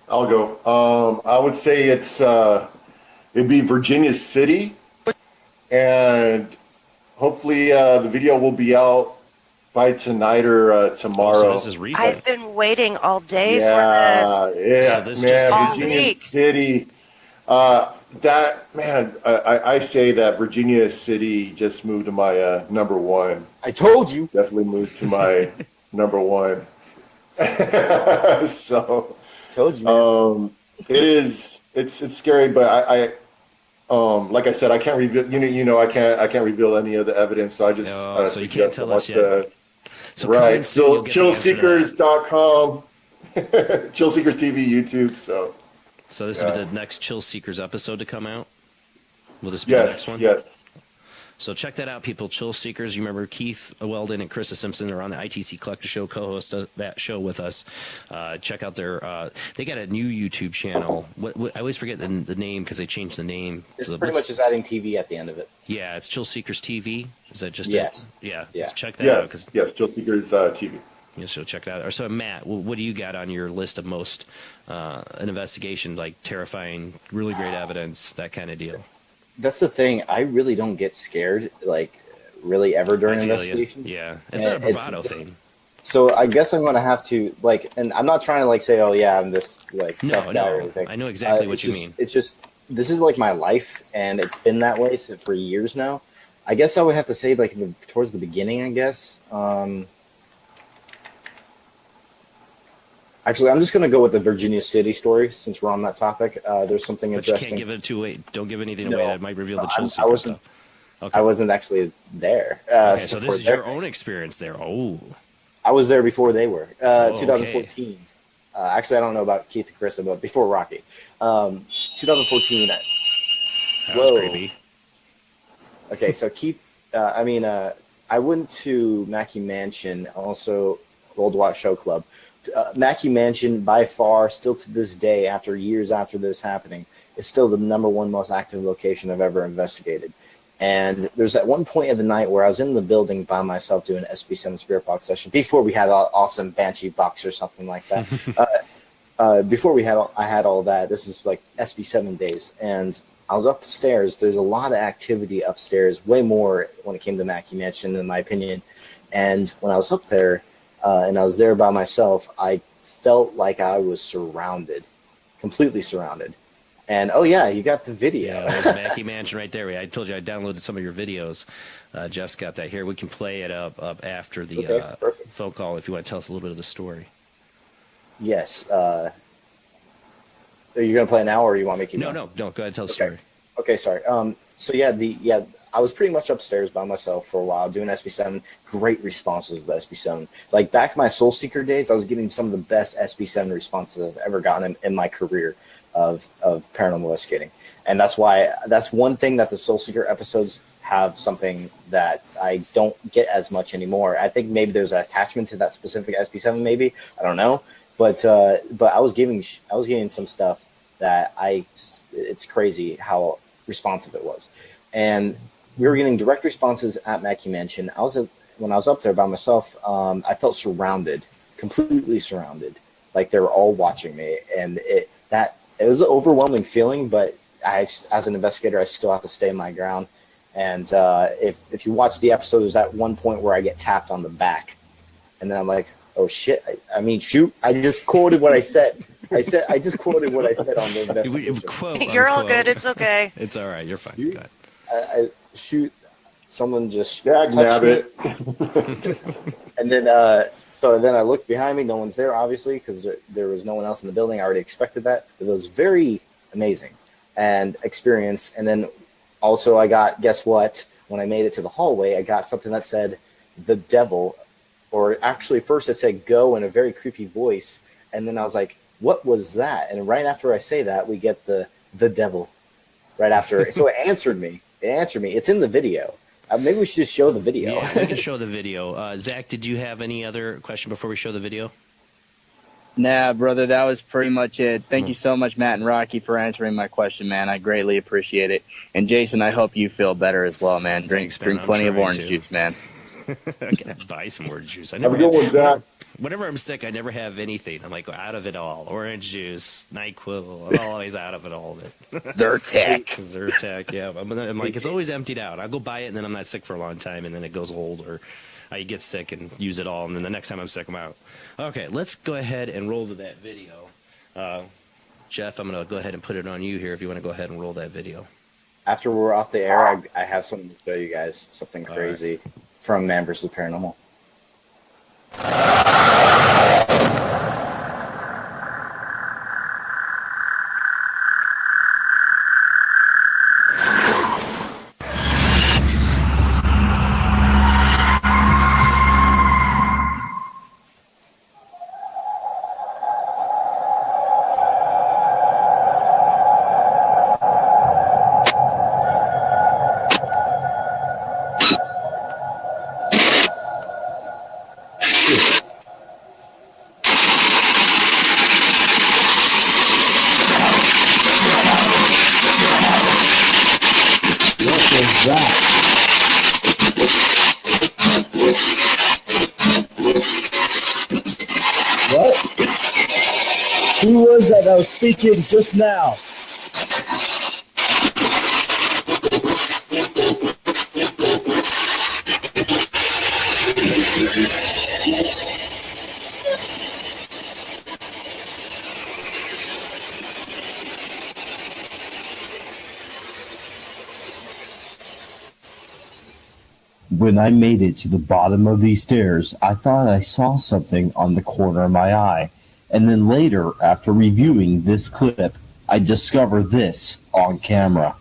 I'll go. I would say it'd be Virginia City, and hopefully the video will be out by tonight or tomorrow. So this is recent. I've been waiting all day for this. Yeah, So this man, just all Virginia week. City. I say that Virginia City just moved to my number one. I told you. Definitely moved to my number one. So. Told you. Man. It's scary, but I like I said, I can't reveal. I can't reveal any of the evidence. So I just so you can't tell us yet. So right. So Chillseekers.com, Chillseekers TV, YouTube. So this will be the next Chill Seekers episode to come out. Will this be the next one? Yes. So check that out, people. Chill Seekers. You remember Keith Weldon and Krista Simpson are on the ITC Collector Show, co-host that show with us. Check out their. They got a new YouTube channel. I always forget the name because they changed the name. It's pretty much just adding TV at the end of it. Yeah, it's Chill Seekers TV. Is that just yes? It? Yeah. Yeah. Check that out. Yes. Chill Seekers TV. Yeah, so check that out. So Matt, what do you got on your list of most an investigation, like terrifying, really great evidence, that kind of deal? That's the thing. I really don't get scared, like, really ever during investigations. Yeah. It's not a bravado thing. So I guess I'm going to have to, like, and I'm not trying to, like, say, oh, yeah, I'm this, like, tough guy or anything. I know exactly what you mean. It's just, this is, like, my life, and it's been that way for years now. I guess I would have to say, like, towards the beginning, I guess. Actually, I'm just going to go with the Virginia City story since we're on that topic. There's something but interesting. You can't give it away. Don't give anything away that might reveal the Chill I wasn't. stuff. Okay. I wasn't actually there. Okay, so this is your own experience there. Oh. I was there before they were. Oh, 2014. Actually, I don't know about Keith and Krista, but before Rahkee. 2014. That was creepy. Okay, so Keith, I went to Mackey Mansion, also Old Watch Show Club. Mackey Mansion, by far, still to this day, after years after this happening, is still the #1 most active location I've ever investigated. And there's at one point of the night where I was in the building by myself doing an SB7 Spirit Box session before we had an awesome Banshee box or something like that. Before I had all that. This is like SB7 days, and I was upstairs. There's a lot of activity upstairs, way more when it came to Mackey Mansion, in my opinion. And when I was up there, and I was there by myself, I felt like I was surrounded, completely surrounded. And oh yeah, you got the video. Yeah, there's Mackey Mansion right there. I told you I downloaded some of your videos. Jeff's got that here. We can play it up after the phone call if you want to tell us a little bit of the story. Yes. Are you gonna play it now, or you want me to keep going? No. Go ahead and tell the story. Okay, sorry. I was pretty much upstairs by myself for a while doing SB7. Great responses with SB7. Like back in my Soul Seeker days, I was getting some of the best SB7 responses I've ever gotten in my career of paranormal investigating. And that's one thing that the Soul Seeker episodes have something that I don't get as much anymore. I think maybe there's an attachment to that specific SB7, maybe. I don't know. But I was getting some stuff that it's crazy how responsive it was. And we were getting direct responses at Mackey Mansion. When I was up there by myself, I felt surrounded, completely surrounded, like they were all watching me. And it was an overwhelming feeling, but as an investigator, I still have to stay my ground. And if you watch the episode, there's at one point where I get tapped on the back, and then I'm like, oh shit! Shoot! I just quoted what I said. I just quoted what I said on the investigation. You're all good. It's okay. It's all right. You're fine. Go ahead. I shoot. Someone just touched me. And then so then I looked behind me. No one's there, obviously, because there was no one else in the building. I already expected that. But it was very amazing and experience. And then also I got, guess what? When I made it to the hallway, I got something that said the devil, or actually first it said go in a very creepy voice. And then I was like, what was that? And right after I say that, we get the devil right after. So it answered me. It's in the video. Maybe we should just show the video. Yeah, we can show the video. Zach, did you have any other question before we show the video? Nah, brother, that was pretty much it. Thank you so much, Matt and Rahkee, for answering my question, man. I greatly appreciate it. And Jason, I hope you feel better as well, man. Drink plenty of orange juice, man. I gotta buy some orange juice. Whenever I'm sick, I never have anything. I'm like out of it all. Orange juice, NyQuil. I'm always out of it all. Zyrtec, yeah. I'm like, it's always emptied out. I'll go buy it, and then I'm not sick for a long time, and then it goes old, or I get sick and use it all, and then the next time I'm sick, I'm out. Okay, let's go ahead and roll to that video. Jeff, I'm going to go ahead and put it on you here if you want to go ahead and roll that video. After we're off the air, I have something to show you guys, something crazy from Man vs. Paranormal. What? Who was that was speaking just now? When I made it to the bottom of these stairs, I thought I saw something on the corner of my eye. And then later, after reviewing this clip, I discovered this on camera.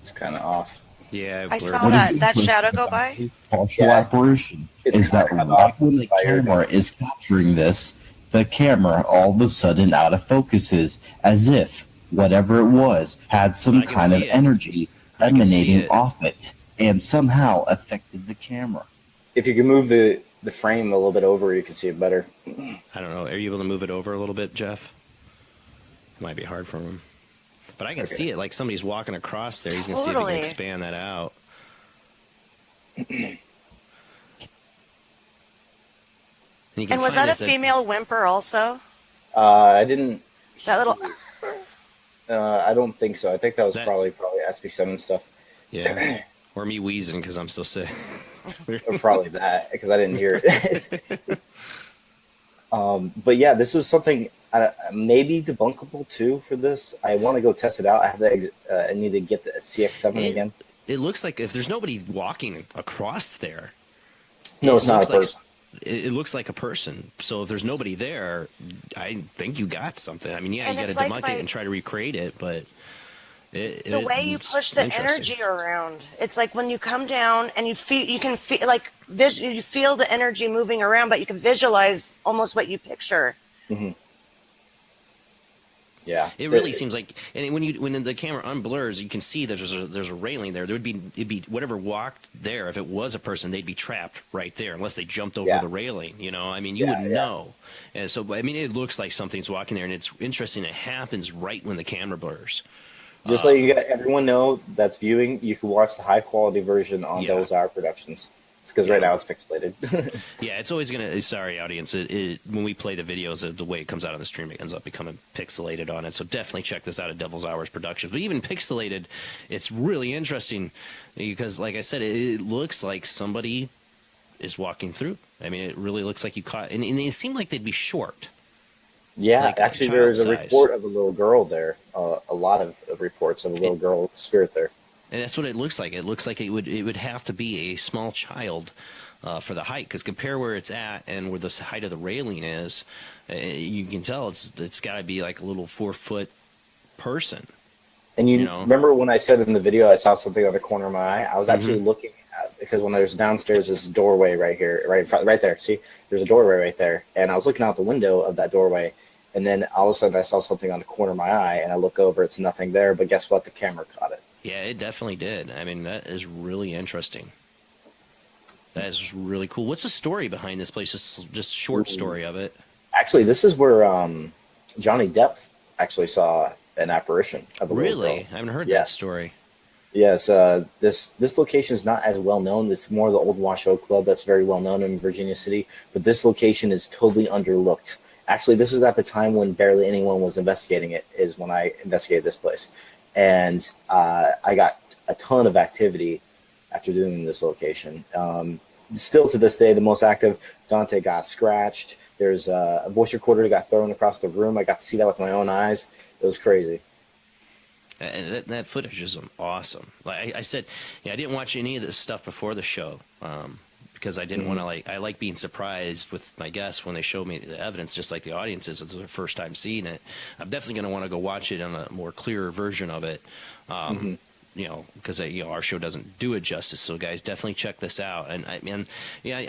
It's kind of off. Yeah, I saw What is that shadow interesting go about by. this partial Yeah. apparition It's is that kind of right when the inspired. camera is capturing this, the camera all of a sudden out of focuses, as if whatever it was had some I can kind of see it. energy I can see emanating it. off it and somehow affected the camera. If you can move the frame a little bit over, you can see it better. I don't know. Are you able to move it over a little bit, Jeff? It might be hard for him. But I can see it like somebody's walking across there. He's going to see if he Totally. can expand that out. And was that a female whimper also? I didn't. That little. I don't think so. I think that was That- probably SB7 stuff. Yeah. Or me wheezing because I'm so sick. Or probably that because I didn't hear it. But yeah, this was something maybe debunkable too for this. I want to go test it out. I have to. I need to get the CX7 again. It looks like if there's nobody walking across there. No, it's not a looks like- person. It looks like a person. So if there's nobody there, I think you got something. I mean, yeah, And you got to it's like debunk it and try to recreate it, but The way you push the energy around, it's like when you come down and you can feel like you feel the energy moving around, but you can visualize almost what you picture. Mm-hmm. Yeah, It really seems like, and when the camera unblurs, you can see that there's a railing there. It'd be whatever walked there. If it was a person, they'd be trapped right there, unless they jumped over the railing. You know, I mean, you wouldn't know. And so, I mean, it looks like something's walking there, and it's interesting. It happens right when the camera blurs. Just so you got everyone know that's viewing, you can watch the high quality version on Devil's Hour Productions. It's because right now it's pixelated. Yeah, it's always gonna. Sorry, audience. When we play the videos, the way it comes out on the stream, it ends up becoming pixelated on it. So definitely check this out at Devil's Hours Productions. But even pixelated, it's really interesting because, like I said, it looks like somebody is walking through. I mean, it really looks like you caught, and they seem like they'd be short. Yeah, Like actually, child there is a size. report of a little girl there. A lot of reports of a little girl spirit there. And that's what it looks like. It looks like it would have to be a small child for the height, because compare where it's at and where the height of the railing is, you can tell it's got to be like a little 4-foot person. And you know? remember when I said in the video I saw something on the corner of my eye? I was actually looking at, because when I was downstairs, this doorway right here, right in front, right there. See, there's a doorway right there, and I was looking out the window of that doorway, and then all of a sudden I saw something on the corner of my eye, and I look over, it's nothing there, but guess what? The camera caught it. Yeah, it definitely did. I mean, that is really interesting. That is really cool. What's the story behind this place? Just short story of it. Actually, this is where Johnny Depp actually saw an apparition of a little Really? girl. I haven't heard that story. Yes, this location is not as well known. It's more the Old Washoe Club that's very well known in Virginia City, but this location is totally underlooked. Actually, this was at the time when barely anyone was investigating it, is when I investigated this place. And I got a ton of activity after doing this location. Still to this day, the most active, Dante got scratched. There's a voice recorder that got thrown across the room. I got to see that with my own eyes. It was crazy. And that footage is awesome. Like I said, I didn't watch any of this stuff before the show because I didn't want to I like being surprised with my guests when they show me the evidence, just like the audience is. It's their first time seeing it. I'm definitely going to want to go watch it on a more clearer version of it. You know, because our show doesn't do it justice. So guys, definitely check this out. And I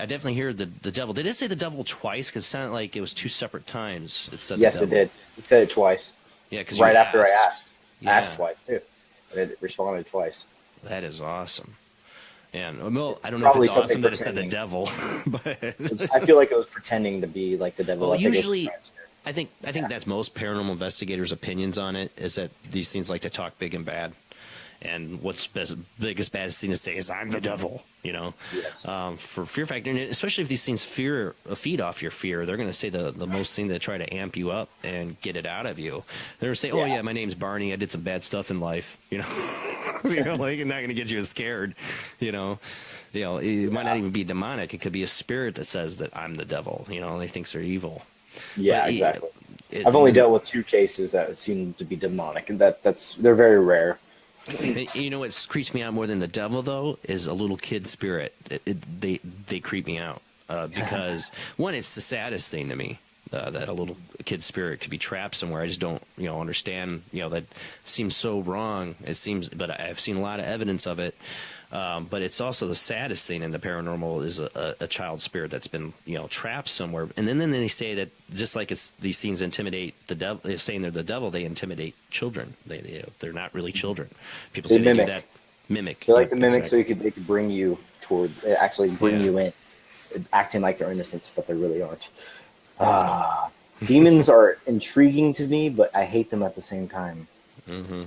definitely hear the devil. Did it say the devil twice? Because it sounded like it was two separate times. It said Yes, the it devil. did. It said it twice. Yeah, because right after I asked. Yeah. Asked twice too. And it responded twice. That is awesome. And well, I don't know if probably it's awesome something that it said the pretending. devil, but I feel like it was pretending to be like the devil. well, I think it was usually, trying to scare. I think that's most paranormal investigators' opinions on it, is that these things like to talk big and bad. And what's biggest baddest thing to say is "I'm the devil," you know. Yes. For fear factor, and especially if these things feed off your fear, they're going to say the most thing to try to amp you up and get it out of you. They're going to say, "Oh yeah, my name's Barney. I did some bad stuff in life," you know. Like it's not going to get you as scared, you know. It might not even be demonic. It could be a spirit that says that I'm the devil, you know, and they think they're evil. Yeah, But exactly. I've only dealt with 2 cases that seem to be demonic, and they're very rare. You know what creeps me out more than the devil, though, is a little kid spirit. They creep me out because one, it's the saddest thing to me. that a little kid's spirit could be trapped somewhere. I just don't, understand. That seems so wrong. It seems, but I've seen a lot of evidence of it. But it's also the saddest thing in the paranormal is a child spirit that's been, trapped somewhere. And then they say that just like these things intimidate the devil, they're saying they're the devil, they intimidate children. They're not really children. People say they do that. Mimic. They like the mimic, exactly. so they could bring you towards, actually bring you in, acting like they're innocent, but they really aren't. Demons are intriguing to me, but I hate them at the same time. Mm-hmm.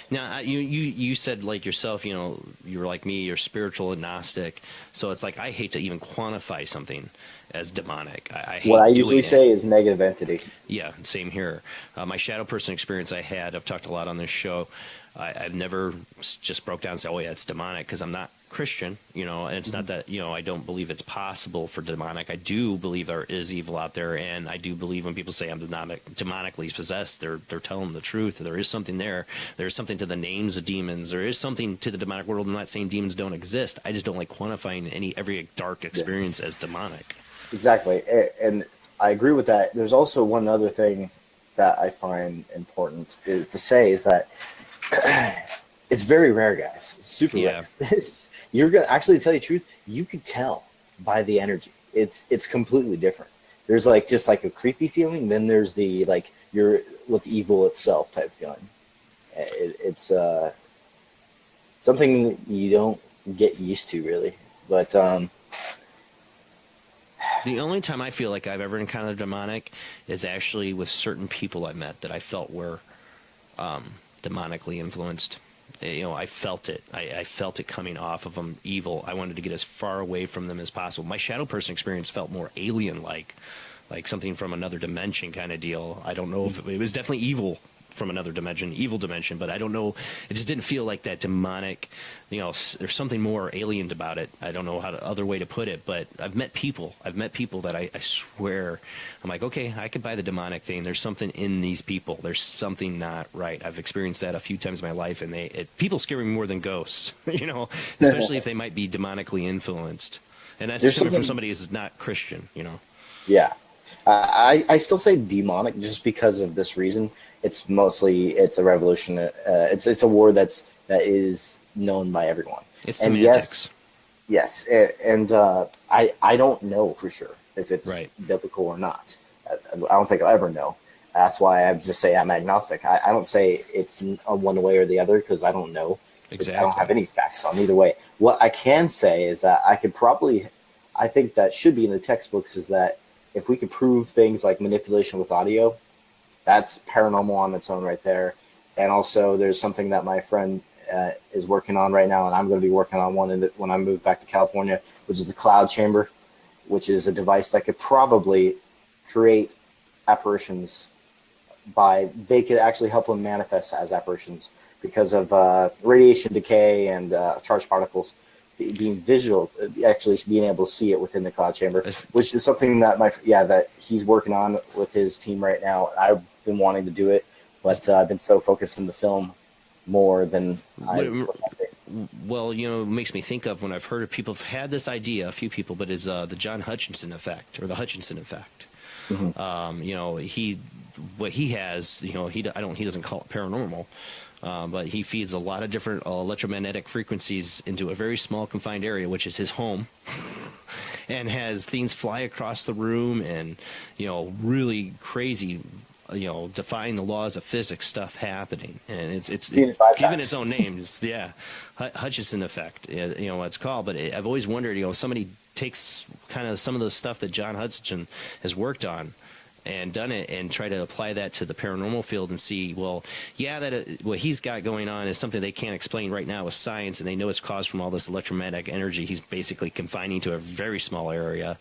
Now, you said like yourself, you were like me, you're spiritual agnostic. So it's like I hate to even quantify something as demonic. I hate what I doing usually it. say is negative entity. Yeah, same here. My shadow person experience I've talked a lot on this show. I've never just broke down and said, oh yeah, it's demonic, because I'm not Christian, and it's not that, I don't believe it's possible for demonic. I do believe there is evil out there, and I do believe when people say I'm demonically possessed, they're telling the truth. There is something there. There's something to the names of demons. There is something to the demonic world. I'm not saying demons don't exist. I just don't like quantifying every dark experience as demonic. Exactly, and I agree with that. There's also one other thing that I find important is that it's very rare, guys. It's super rare. You're gonna actually tell you the truth. You could tell by the energy. It's completely different. There's just a creepy feeling. Then there's the you're with evil itself type feeling. It's something you don't get used to really. But the only time I feel like I've ever encountered demonic is actually with certain people I met that I felt were demonically influenced. I felt it. I felt it coming off of them evil. I wanted to get as far away from them as possible. My shadow person experience felt more alien-like, like something from another dimension kind of deal. I don't know if it was definitely evil from another evil dimension, but I don't know. It just didn't feel like that demonic, there's something more alien about it. I don't know other way to put it, but I've met people that I swear, I'm like, okay, I could buy the demonic thing. There's something in these people. There's something not right. I've experienced that a few times in my life, and people scare me more than ghosts, especially if they might be demonically influenced. And that's coming from somebody who's not Christian, Yeah. I still say demonic just because of this reason. It's a revolution. It's a word that is known by everyone. It's semantics. Yes, and I don't know for sure if it's biblical or not. I don't think I'll ever know. That's why I just say I'm agnostic. I don't say it's one way or the other because I don't know. Exactly. I don't have any facts on either way. What I can say is that I think that should be in the textbooks is that if we could prove things like manipulation with audio, that's paranormal on its own right there. And also there's something that my friend is working on right now, and I'm going to be working on one when I move back to California, which is the cloud chamber, which is a device that could probably create apparitions they could actually help them manifest as apparitions because of radiation decay and charged particles being visual, actually being able to see it within the cloud chamber, which is something that that he's working on with his team right now. I've been wanting to do it, but I've been so focused in the film more than Well, it makes me think of when I've heard of people have had this idea, a few people, but is the John Hutchinson effect or the Hutchinson effect. Mm-hmm. What he has, he doesn't call it paranormal. But he feeds a lot of different electromagnetic frequencies into a very small confined area, which is his home, and has things fly across the room and, really crazy, defying the laws of physics stuff happening. And it's given its own name. It's, Hutchinson effect, what it's called. But I've always wondered, somebody takes kind of some of the stuff that John Hutchinson has worked on and done it and try to apply that to the paranormal field and see, what he's got going on is something they can't explain right now with science, and they know it's caused from all this electromagnetic energy he's basically confining to a very small area.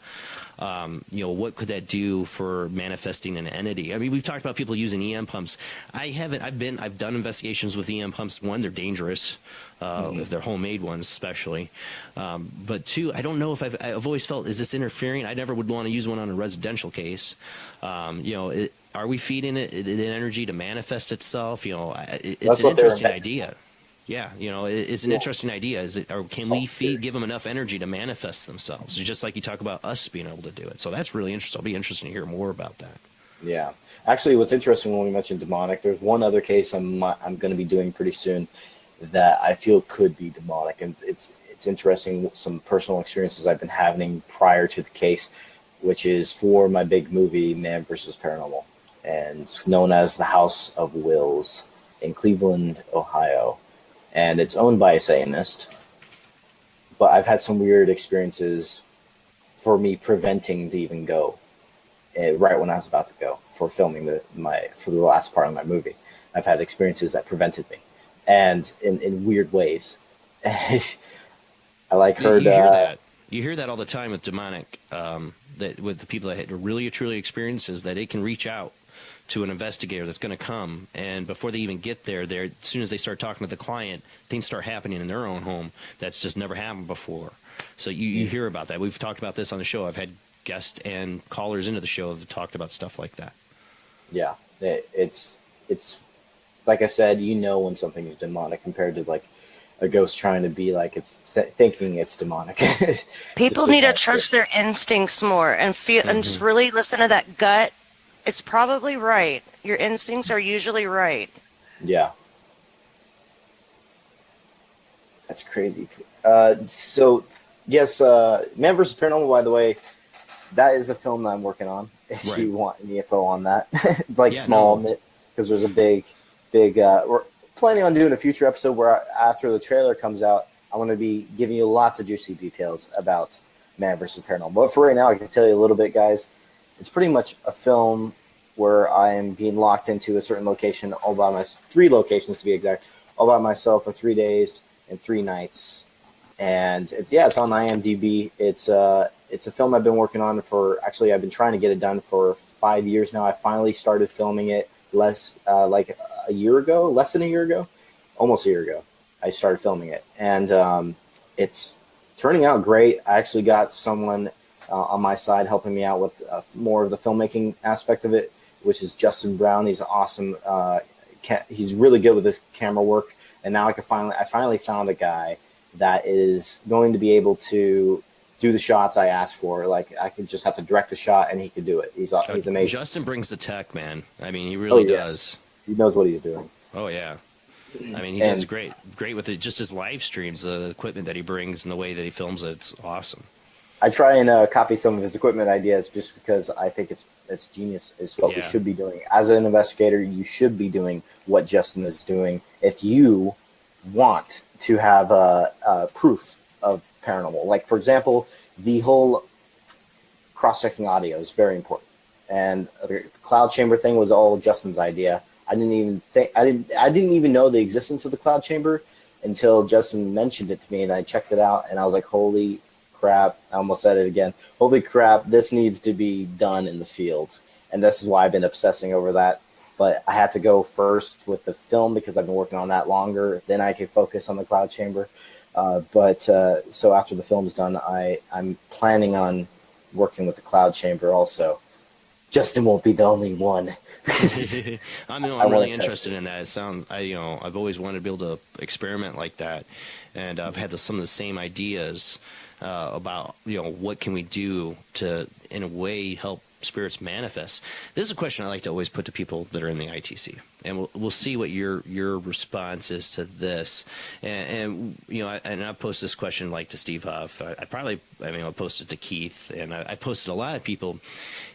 What could that do for manifesting an entity? I mean, we've talked about people using EM pumps. I've done investigations with EM pumps. One, they're dangerous, if they're homemade ones especially. But two, I don't know if I've always felt, is this interfering? I never would want to use one on a residential case. Are we feeding it the energy to manifest itself? It's an interesting idea. Yeah, it's an interesting idea. Is it, or can we give them enough energy to manifest themselves? Just like you talk about us being able to do it. So that's really interesting. I'll be interested to hear more about that. Yeah. Actually, what's interesting when we mentioned demonic, there's one other case I'm going to be doing pretty soon that I feel could be demonic, and it's interesting. Some personal experiences I've been having prior to the case, which is for my big movie Man vs. Paranormal, and it's known as the House of Wills in Cleveland, Ohio. And it's owned by a Satanist, but I've had some weird experiences for me preventing to even go right when I was about to go for filming for the last part of my movie. I've had experiences that prevented me, and in weird ways. I heard you hear that all the time with demonic, that with the people that had really truly experiences, that it can reach out to an investigator that's going to come, and before they even get there, as soon as they start talking to the client, things start happening in their own home that's just never happened before. So you hear about that. We've talked about this on the show. I've had guests and callers into the show have talked about stuff like that. Yeah, it's like I said, when something is demonic compared to like a ghost trying to be like thinking it's demonic. People need to trust their instincts more and feel and just really listen to that gut. It's probably right. Your instincts are usually right. Yeah. That's crazy. So, yes, Man vs. Paranormal, by the way, that is a film that I'm working on. If you want any info on that. Because there's a big, we're planning on doing a future episode where after the trailer comes out, I want to be giving you lots of juicy details about Man vs. Paranormal. But for right now, I can tell you a little bit, guys. It's pretty much a film where I am being locked into a certain location, 3 locations to be exact, all by myself for 3 days and 3 nights. And it's on IMDb. It's a film I've been working on I've been trying to get it done for 5 years now. I finally started filming it less than a year ago, almost a year ago. I started filming it, and it's turning out great. I actually got someone on my side helping me out with more of the filmmaking aspect of it, which is Justin Brown. He's awesome. He's really good with his camera work, and now I finally found a guy that is going to be able to do the shots I asked for. Like, I could just have to direct the shot, and he could do it. He's amazing. Justin brings the tech, man. I mean, he really does. He knows what he's doing. Oh yeah. I mean, he does great with it. Just his live streams, the equipment that he brings, and the way that he films it, it's awesome. I try and copy some of his equipment ideas just because I think it's genius. It's what we should be doing. As an investigator, you should be doing what Justin is doing if you want to have proof of paranormal. Like, for example, the whole cross-checking audio is very important. And the cloud chamber thing was all Justin's idea. I didn't even know the existence of the cloud chamber until Justin mentioned it to me, and I checked it out, and I was like, holy crap. I almost said it again. Holy crap, this needs to be done in the field. And this is why I've been obsessing over that. But I had to go first with the film because I've been working on that longer. Then I could focus on the cloud chamber. So after the film's done, I'm planning on working with the cloud chamber also. Justin won't be the only one. I'm really interested in that. I've always wanted to be able to experiment like that, and I've had some of the same ideas about what can we do to, in a way, help spirits manifest. This is a question I like to always put to people that are in the ITC, and we'll see what your response is to this. And I post this question like to Steve Huff. I'll post it to Keith, and I posted a lot of people.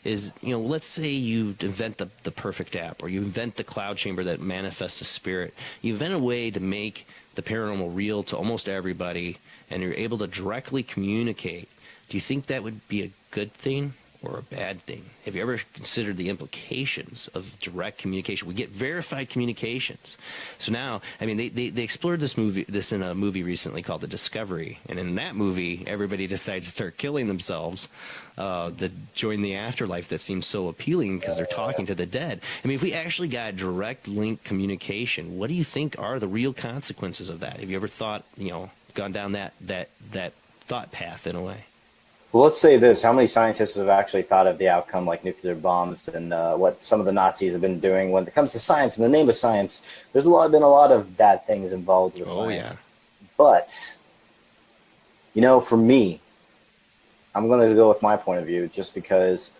Is let's say you invent the perfect app, or you invent the cloud chamber that manifests a spirit. You invent a way to make the paranormal real to almost everybody, and you're able to directly communicate. Do you think that would be a good thing or a bad thing? Have you ever considered the implications of direct communication? We get verified communications. So now, they explored this in a movie recently called The Discovery, and in that movie, everybody decides to start killing themselves to join the afterlife that seems so appealing because they're talking to the dead. If we actually got direct link communication, what do you think are the real consequences of that? Have you ever thought, gone down that thought path in a way? Well, let's say this: how many scientists have actually thought of the outcome, like nuclear bombs, and what some of the Nazis have been doing when it comes to science? In the name of science, there's been a lot of bad things involved with science. Yeah. But for me, I'm going to go with my point of view, just because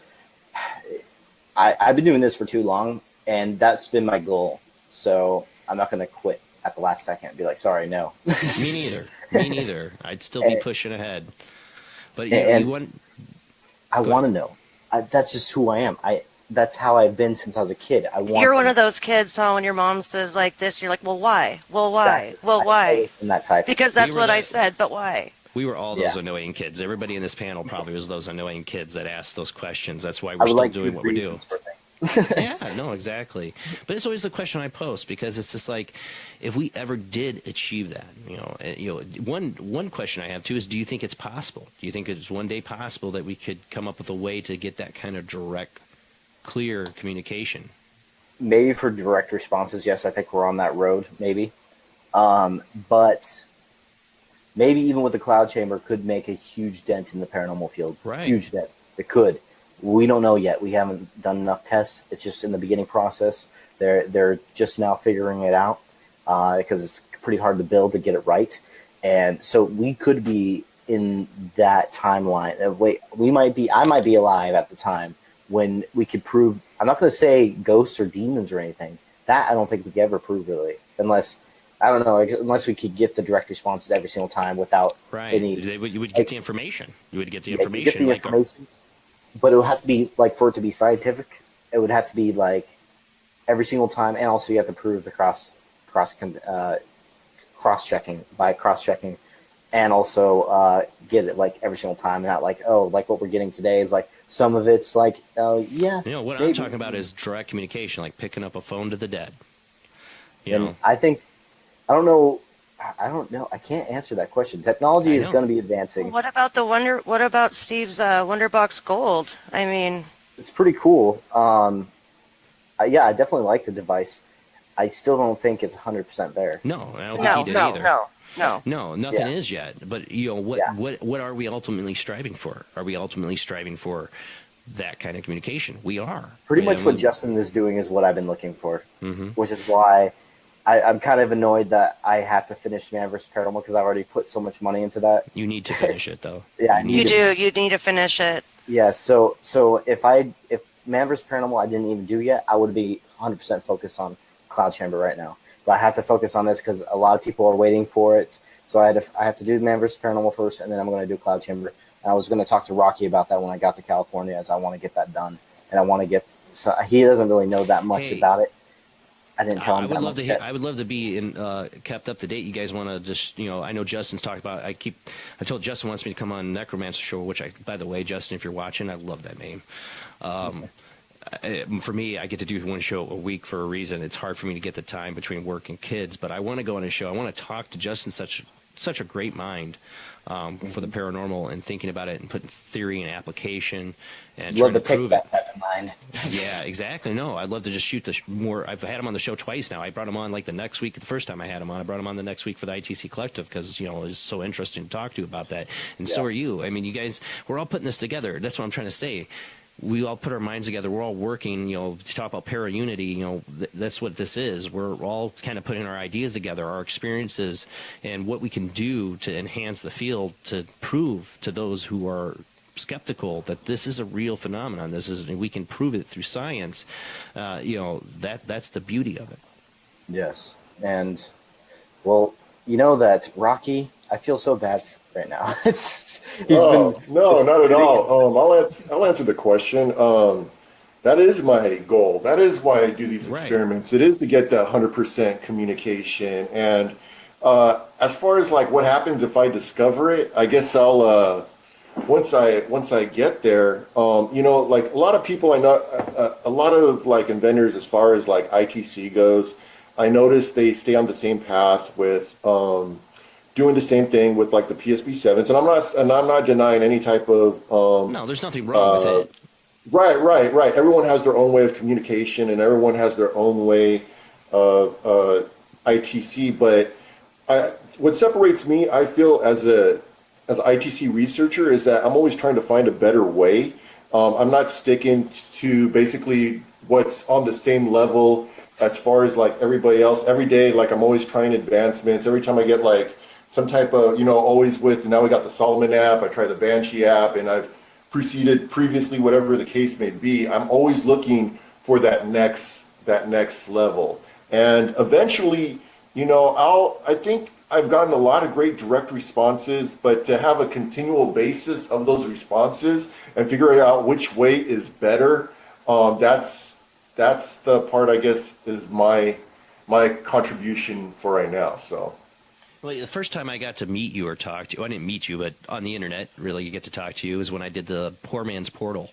I've been doing this for too long, and that's been my goal. So I'm not going to quit at the last second and be like, sorry, no. Me neither. I'd still be pushing ahead. But I want to know. That's just who I am. That's how I've been since I was a kid. You're one of those kids, so when your mom says like this, you're like, well, why? Well, why? Exactly. Well, why? And that type. Because that's what I said, but why? We were all those annoying kids. Everybody in this panel probably was those annoying kids that asked those questions. That's why we're still doing what we do. Yeah, no, exactly. But it's always the question I post, because it's just like, if we ever did achieve that, one question I have too is, do you think it's possible? Do you think it's one day possible that we could come up with a way to get that kind of direct, clear communication? Maybe for direct responses, yes, I think we're on that road, maybe. But maybe even with the cloud chamber could make a huge dent in the paranormal field. Right. Huge dent. It could. We don't know yet. We haven't done enough tests. It's just in the beginning process. They're just now figuring it out because it's pretty hard to build to get it right. And so we could be in that timeline. I might be alive at the time when we could prove. I'm not going to say ghosts or demons or anything. That I don't think we could ever prove, really, unless we could get the direct responses every single time without any. You would get the information. You would get the information. You get the information. But it would have to be, like, for it to be scientific, it would have to be, like, every single time. And also you have to prove the cross-checking. And also get it, like, every single time. Not like, like what we're getting today is, like, some of it's, like, yeah. What I'm talking about is direct communication, like picking up a phone to the dead. I think, I don't know. I can't answer that question. Technology is going to be advancing. Well, what about Steve's Wonderbox Gold? I mean, it's pretty cool. Yeah, I definitely like the device. I still don't think it's 100% there. No, I don't think he did either. No, nothing is yet. But what are we ultimately striving for? Are we ultimately striving for that kind of communication? We are. Pretty much what Justin is doing is what I've been looking for, which is why I'm kind of annoyed that I have to finish Man vs. Paranormal, because I've already put so much money into that. You need to finish it, though. Yeah, you need to finish it. Yeah, so if Man vs. Paranormal I didn't even do yet, I would be 100% focused on Cloud Chamber right now. But I have to focus on this because a lot of people are waiting for it. So I have to do Man vs. Paranormal first, and then I'm going to do Cloud Chamber. And I was going to talk to Rahkee about that when I got to California, as I want to get that done. And I want to get. So he doesn't really know that much about it. I didn't tell him that much yet. I would love to be kept up to date. You guys want to just, I know Justin's talked about. I told Justin wants me to come on Necromancer Show, which by the way, Justin, if you're watching, I love that name. For me, I get to do one show a week for a reason. It's hard for me to get the time between work and kids, but I want to go on a show. I want to talk to Justin, such a great mind for the paranormal, and thinking about it and putting theory and application and love trying to prove that type of mind. Yeah, exactly. No, I'd love to just shoot more. I've had him on the show twice now. I brought him on like the next week. The first time I had him on, I brought him on the next week for the ITC Collective because it was so interesting to talk to about that. And so are you. I mean, you guys, we're all putting this together. That's what I'm trying to say. We all put our minds together. We're all working, to talk about para-unity. That's what this is. We're all kind of putting our ideas together, our experiences, and what we can do to enhance the field to prove to those who are skeptical that this is a real phenomenon. We can prove it through science. That's the beauty of it. Yes, and well, that Rahkee, I feel so bad right now. No, not at all. I'll answer the question. That is my goal. That is why I do these experiments. It is to get that 100% communication. And as far as like what happens if I discover it, I guess I'll once I get there, like a lot of people I know, a lot of like inventors as far as like ITC goes, I notice they stay on the same path with doing the same thing with like the PSP-7s, and I'm not denying any type of no, there's nothing wrong with it. Right. Everyone has their own way of communication, and everyone has their own way of ITC. But what separates me, I feel, as as an ITC researcher is that I'm always trying to find a better way. I'm not sticking to basically what's on the same level as far as like everybody else. Every day, like I'm always trying advancements. Every time I get like some type of, always with, now we got the Solomon app, I try the Banshee app, and I've proceeded previously, whatever the case may be. I'm always looking for that next level. And eventually, I think I've gotten a lot of great direct responses, but to have a continual basis of those responses and figuring out which way is better, that's the part, I guess, is my contribution for right now. So. Well, the first time I got to meet you or talk to you, I didn't meet you, but on the internet, really, you get to talk to you, is when I did the Poor Man's Portal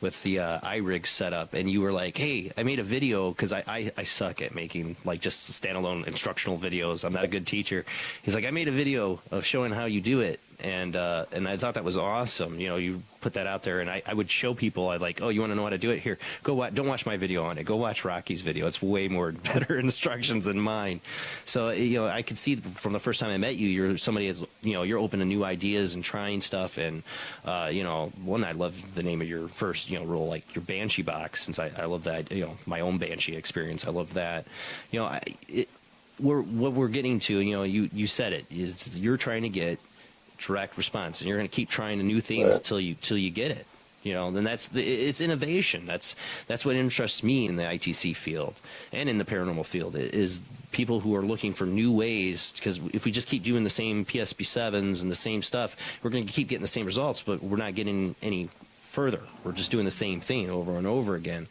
with the iRig setup, and you were like, hey, I made a video, because I suck at making like just standalone instructional videos. I'm not a good teacher. He's like, I made a video of showing how you do it, and I thought that was awesome. You put that out there, and I would show people. I'd like, oh, you want to know how to do it? Here, don't watch my video on it. Go watch Rahkee's video. It's way more better instructions than mine. So I could see from the first time I met you, you're somebody that's you're open to new ideas and trying stuff. And one, I love the name of your first role, like your Banshee box, since I love that. My own Banshee experience. I love that. What we're getting to. You said it. You're trying to get direct response, and you're going to keep trying new things till you get it. Then it's innovation. That's what interests me in the ITC field and in the paranormal field is people who are looking for new ways, because if we just keep doing the same PSP7s and the same stuff, we're going to keep getting the same results, but we're not getting any further. We're just doing the same thing over and over again.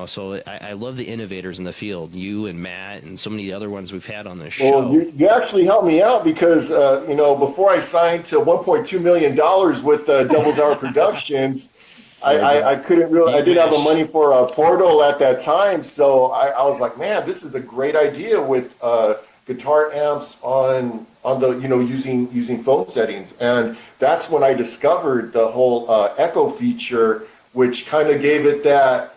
So I love the innovators in the field, you and Matt and so many other ones we've had on this show. Well, you actually helped me out because, before I signed to $1.2 million with Double Down Productions, I couldn't really, I didn't have the money for a portal at that time. So I was like, man, this is a great idea with guitar amps on the, using phone settings. And that's when I discovered the whole echo feature, which kind of gave it that,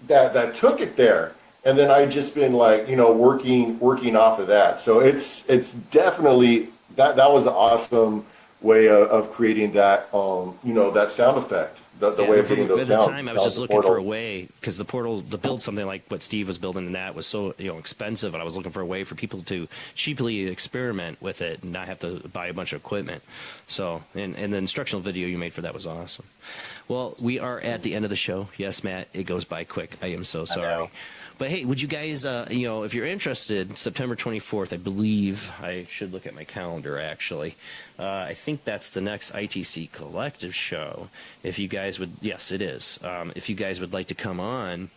that took it there. And then I've just been like, working off of that. So it's definitely, that was an awesome way of creating that, that sound effect. The way of getting those sounds. At the time, I was just looking for a way, because the portal, to build something like what Steve was building in that was so expensive, and I was looking for a way for people to cheaply experiment with it and not have to buy a bunch of equipment. So, and the instructional video you made for that was awesome. Well, we are at the end of the show. Yes, Matt, it goes by quick. I am so sorry. But hey, would you guys, if you're interested, September 24th, I believe, I should look at my calendar actually. I think that's the next ITC Collective show. If you guys would, yes, it is. If you guys would like to come on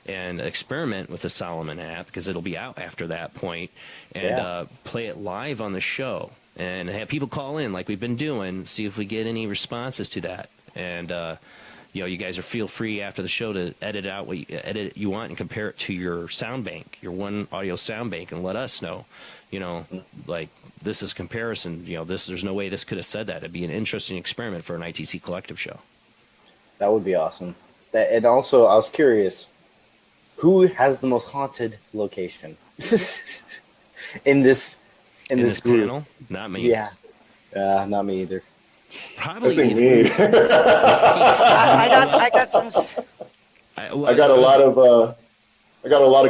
and experiment with the Solomon app, because it'll be out after that point, and play it live on the show and have people call in like we've been doing, see if we get any responses to that. And, you guys feel free after the show to edit out what you want and compare it to your sound bank, your one audio sound bank, and let us know, like this is comparison. There's no way this could have said that. It'd be an interesting experiment for an ITC Collective show. That would be awesome. And also, I was curious, who has the most haunted location in this group? Panel? Not me. Yeah, not me either. Probably me. I got some. I got a lot of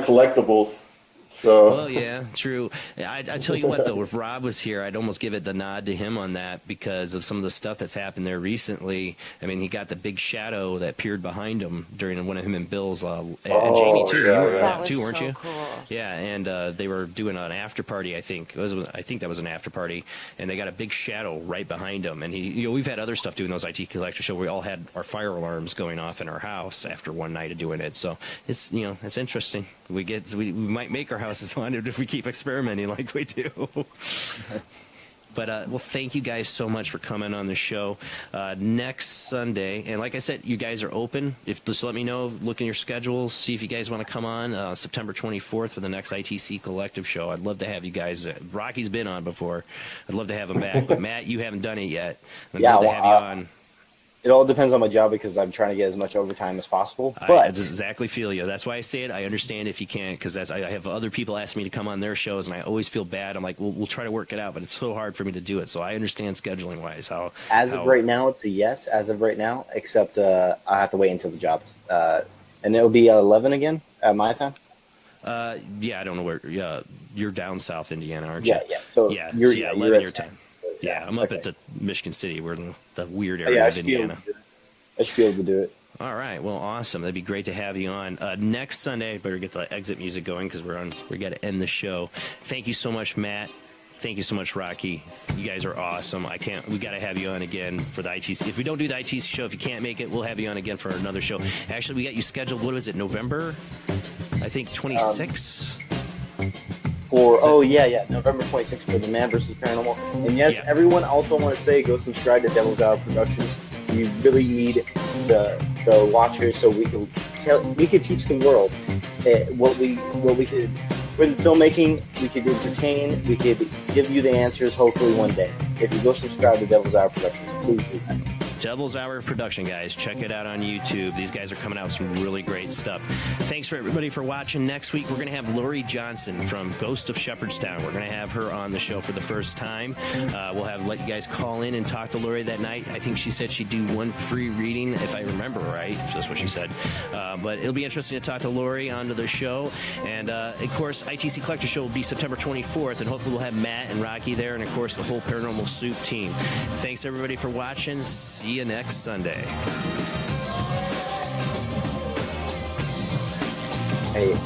collectibles. So. Well, yeah, true. I tell you what, though, if Rob was here, I'd almost give it the nod to him on that because of some of the stuff that's happened there recently. I mean, he got the big shadow that peered behind him during one of him and Bill's, and Jamie too. Yeah, you were that too, was weren't so you? Cool. Yeah, and they were doing an after party. I think that was an after party, and they got a big shadow right behind him. And we've had other stuff doing those IT Collector show. We all had our fire alarms going off in our house after one night of doing it. So it's it's interesting. We might make our houses haunted if we keep experimenting like we do. But, well, thank you guys so much for coming on the show. Next Sunday, and like I said, you guys are open. Just let me know, look in your schedules, see if you guys want to come on September 24th for the next ITC Collective show. I'd love to have you guys. Rocky's been on before. I'd love to have him back. But, Matt, you haven't done it yet. I'd love to have you on. It all depends on my job because I'm trying to get as much overtime as possible. I But exactly feel you. That's why I say it. I understand if you can't, because I have other people ask me to come on their shows, and I always feel bad. I'm like, well, we'll try to work it out, but it's so hard for me to do it. So I understand scheduling wise how. as of right now, it's a yes. As of right now, except I have to wait until the job's, and it'll be 11 again at my time. Yeah, I don't know where. You're down south Indiana, aren't you? Yeah. So yeah, you're 11 your 10. time. Yeah, I'm up at the Michigan City. We're in the weird Oh, area yeah, of Indiana. I should be able to do it. All right, well, awesome. That'd be great to have you on next Sunday. I better get the exit music going because we got to end the show. Thank you so much, Matt. Thank you so much, Rahkee. You guys are awesome. We got to have you on again for the ITC. If we don't do the ITC show, if you can't make it, we'll have you on again for another show. Actually, we got you scheduled. What was it? November? I think 26. November 26th for the Man vs. Paranormal. And yes, everyone also want to say go subscribe to Devil's Hour Productions. We really need the watchers so we can teach the world what we could. With filmmaking, we could entertain, we could give you the answers hopefully one day. If you go subscribe to Devil's Hour Productions, please do that. Devil's Hour Production, guys. Check it out on YouTube. These guys are coming out with some really great stuff. Thanks for everybody for watching. Next week, we're going to have Lori Johnson from Ghost of Shepherdstown. We're going to have her on the show for the first time. We'll let you guys call in and talk to Lori that night. I think she said she'd do one free reading, if I remember right. That's what she said. But it'll be interesting to talk to Lori onto the show. And, of course, ITC Collector Show will be September 24th, and hopefully we'll have Matt and Rahkee there, and, of course, the whole Paranormal Soup team. Thanks, everybody, for watching. See you next Sunday. Hey.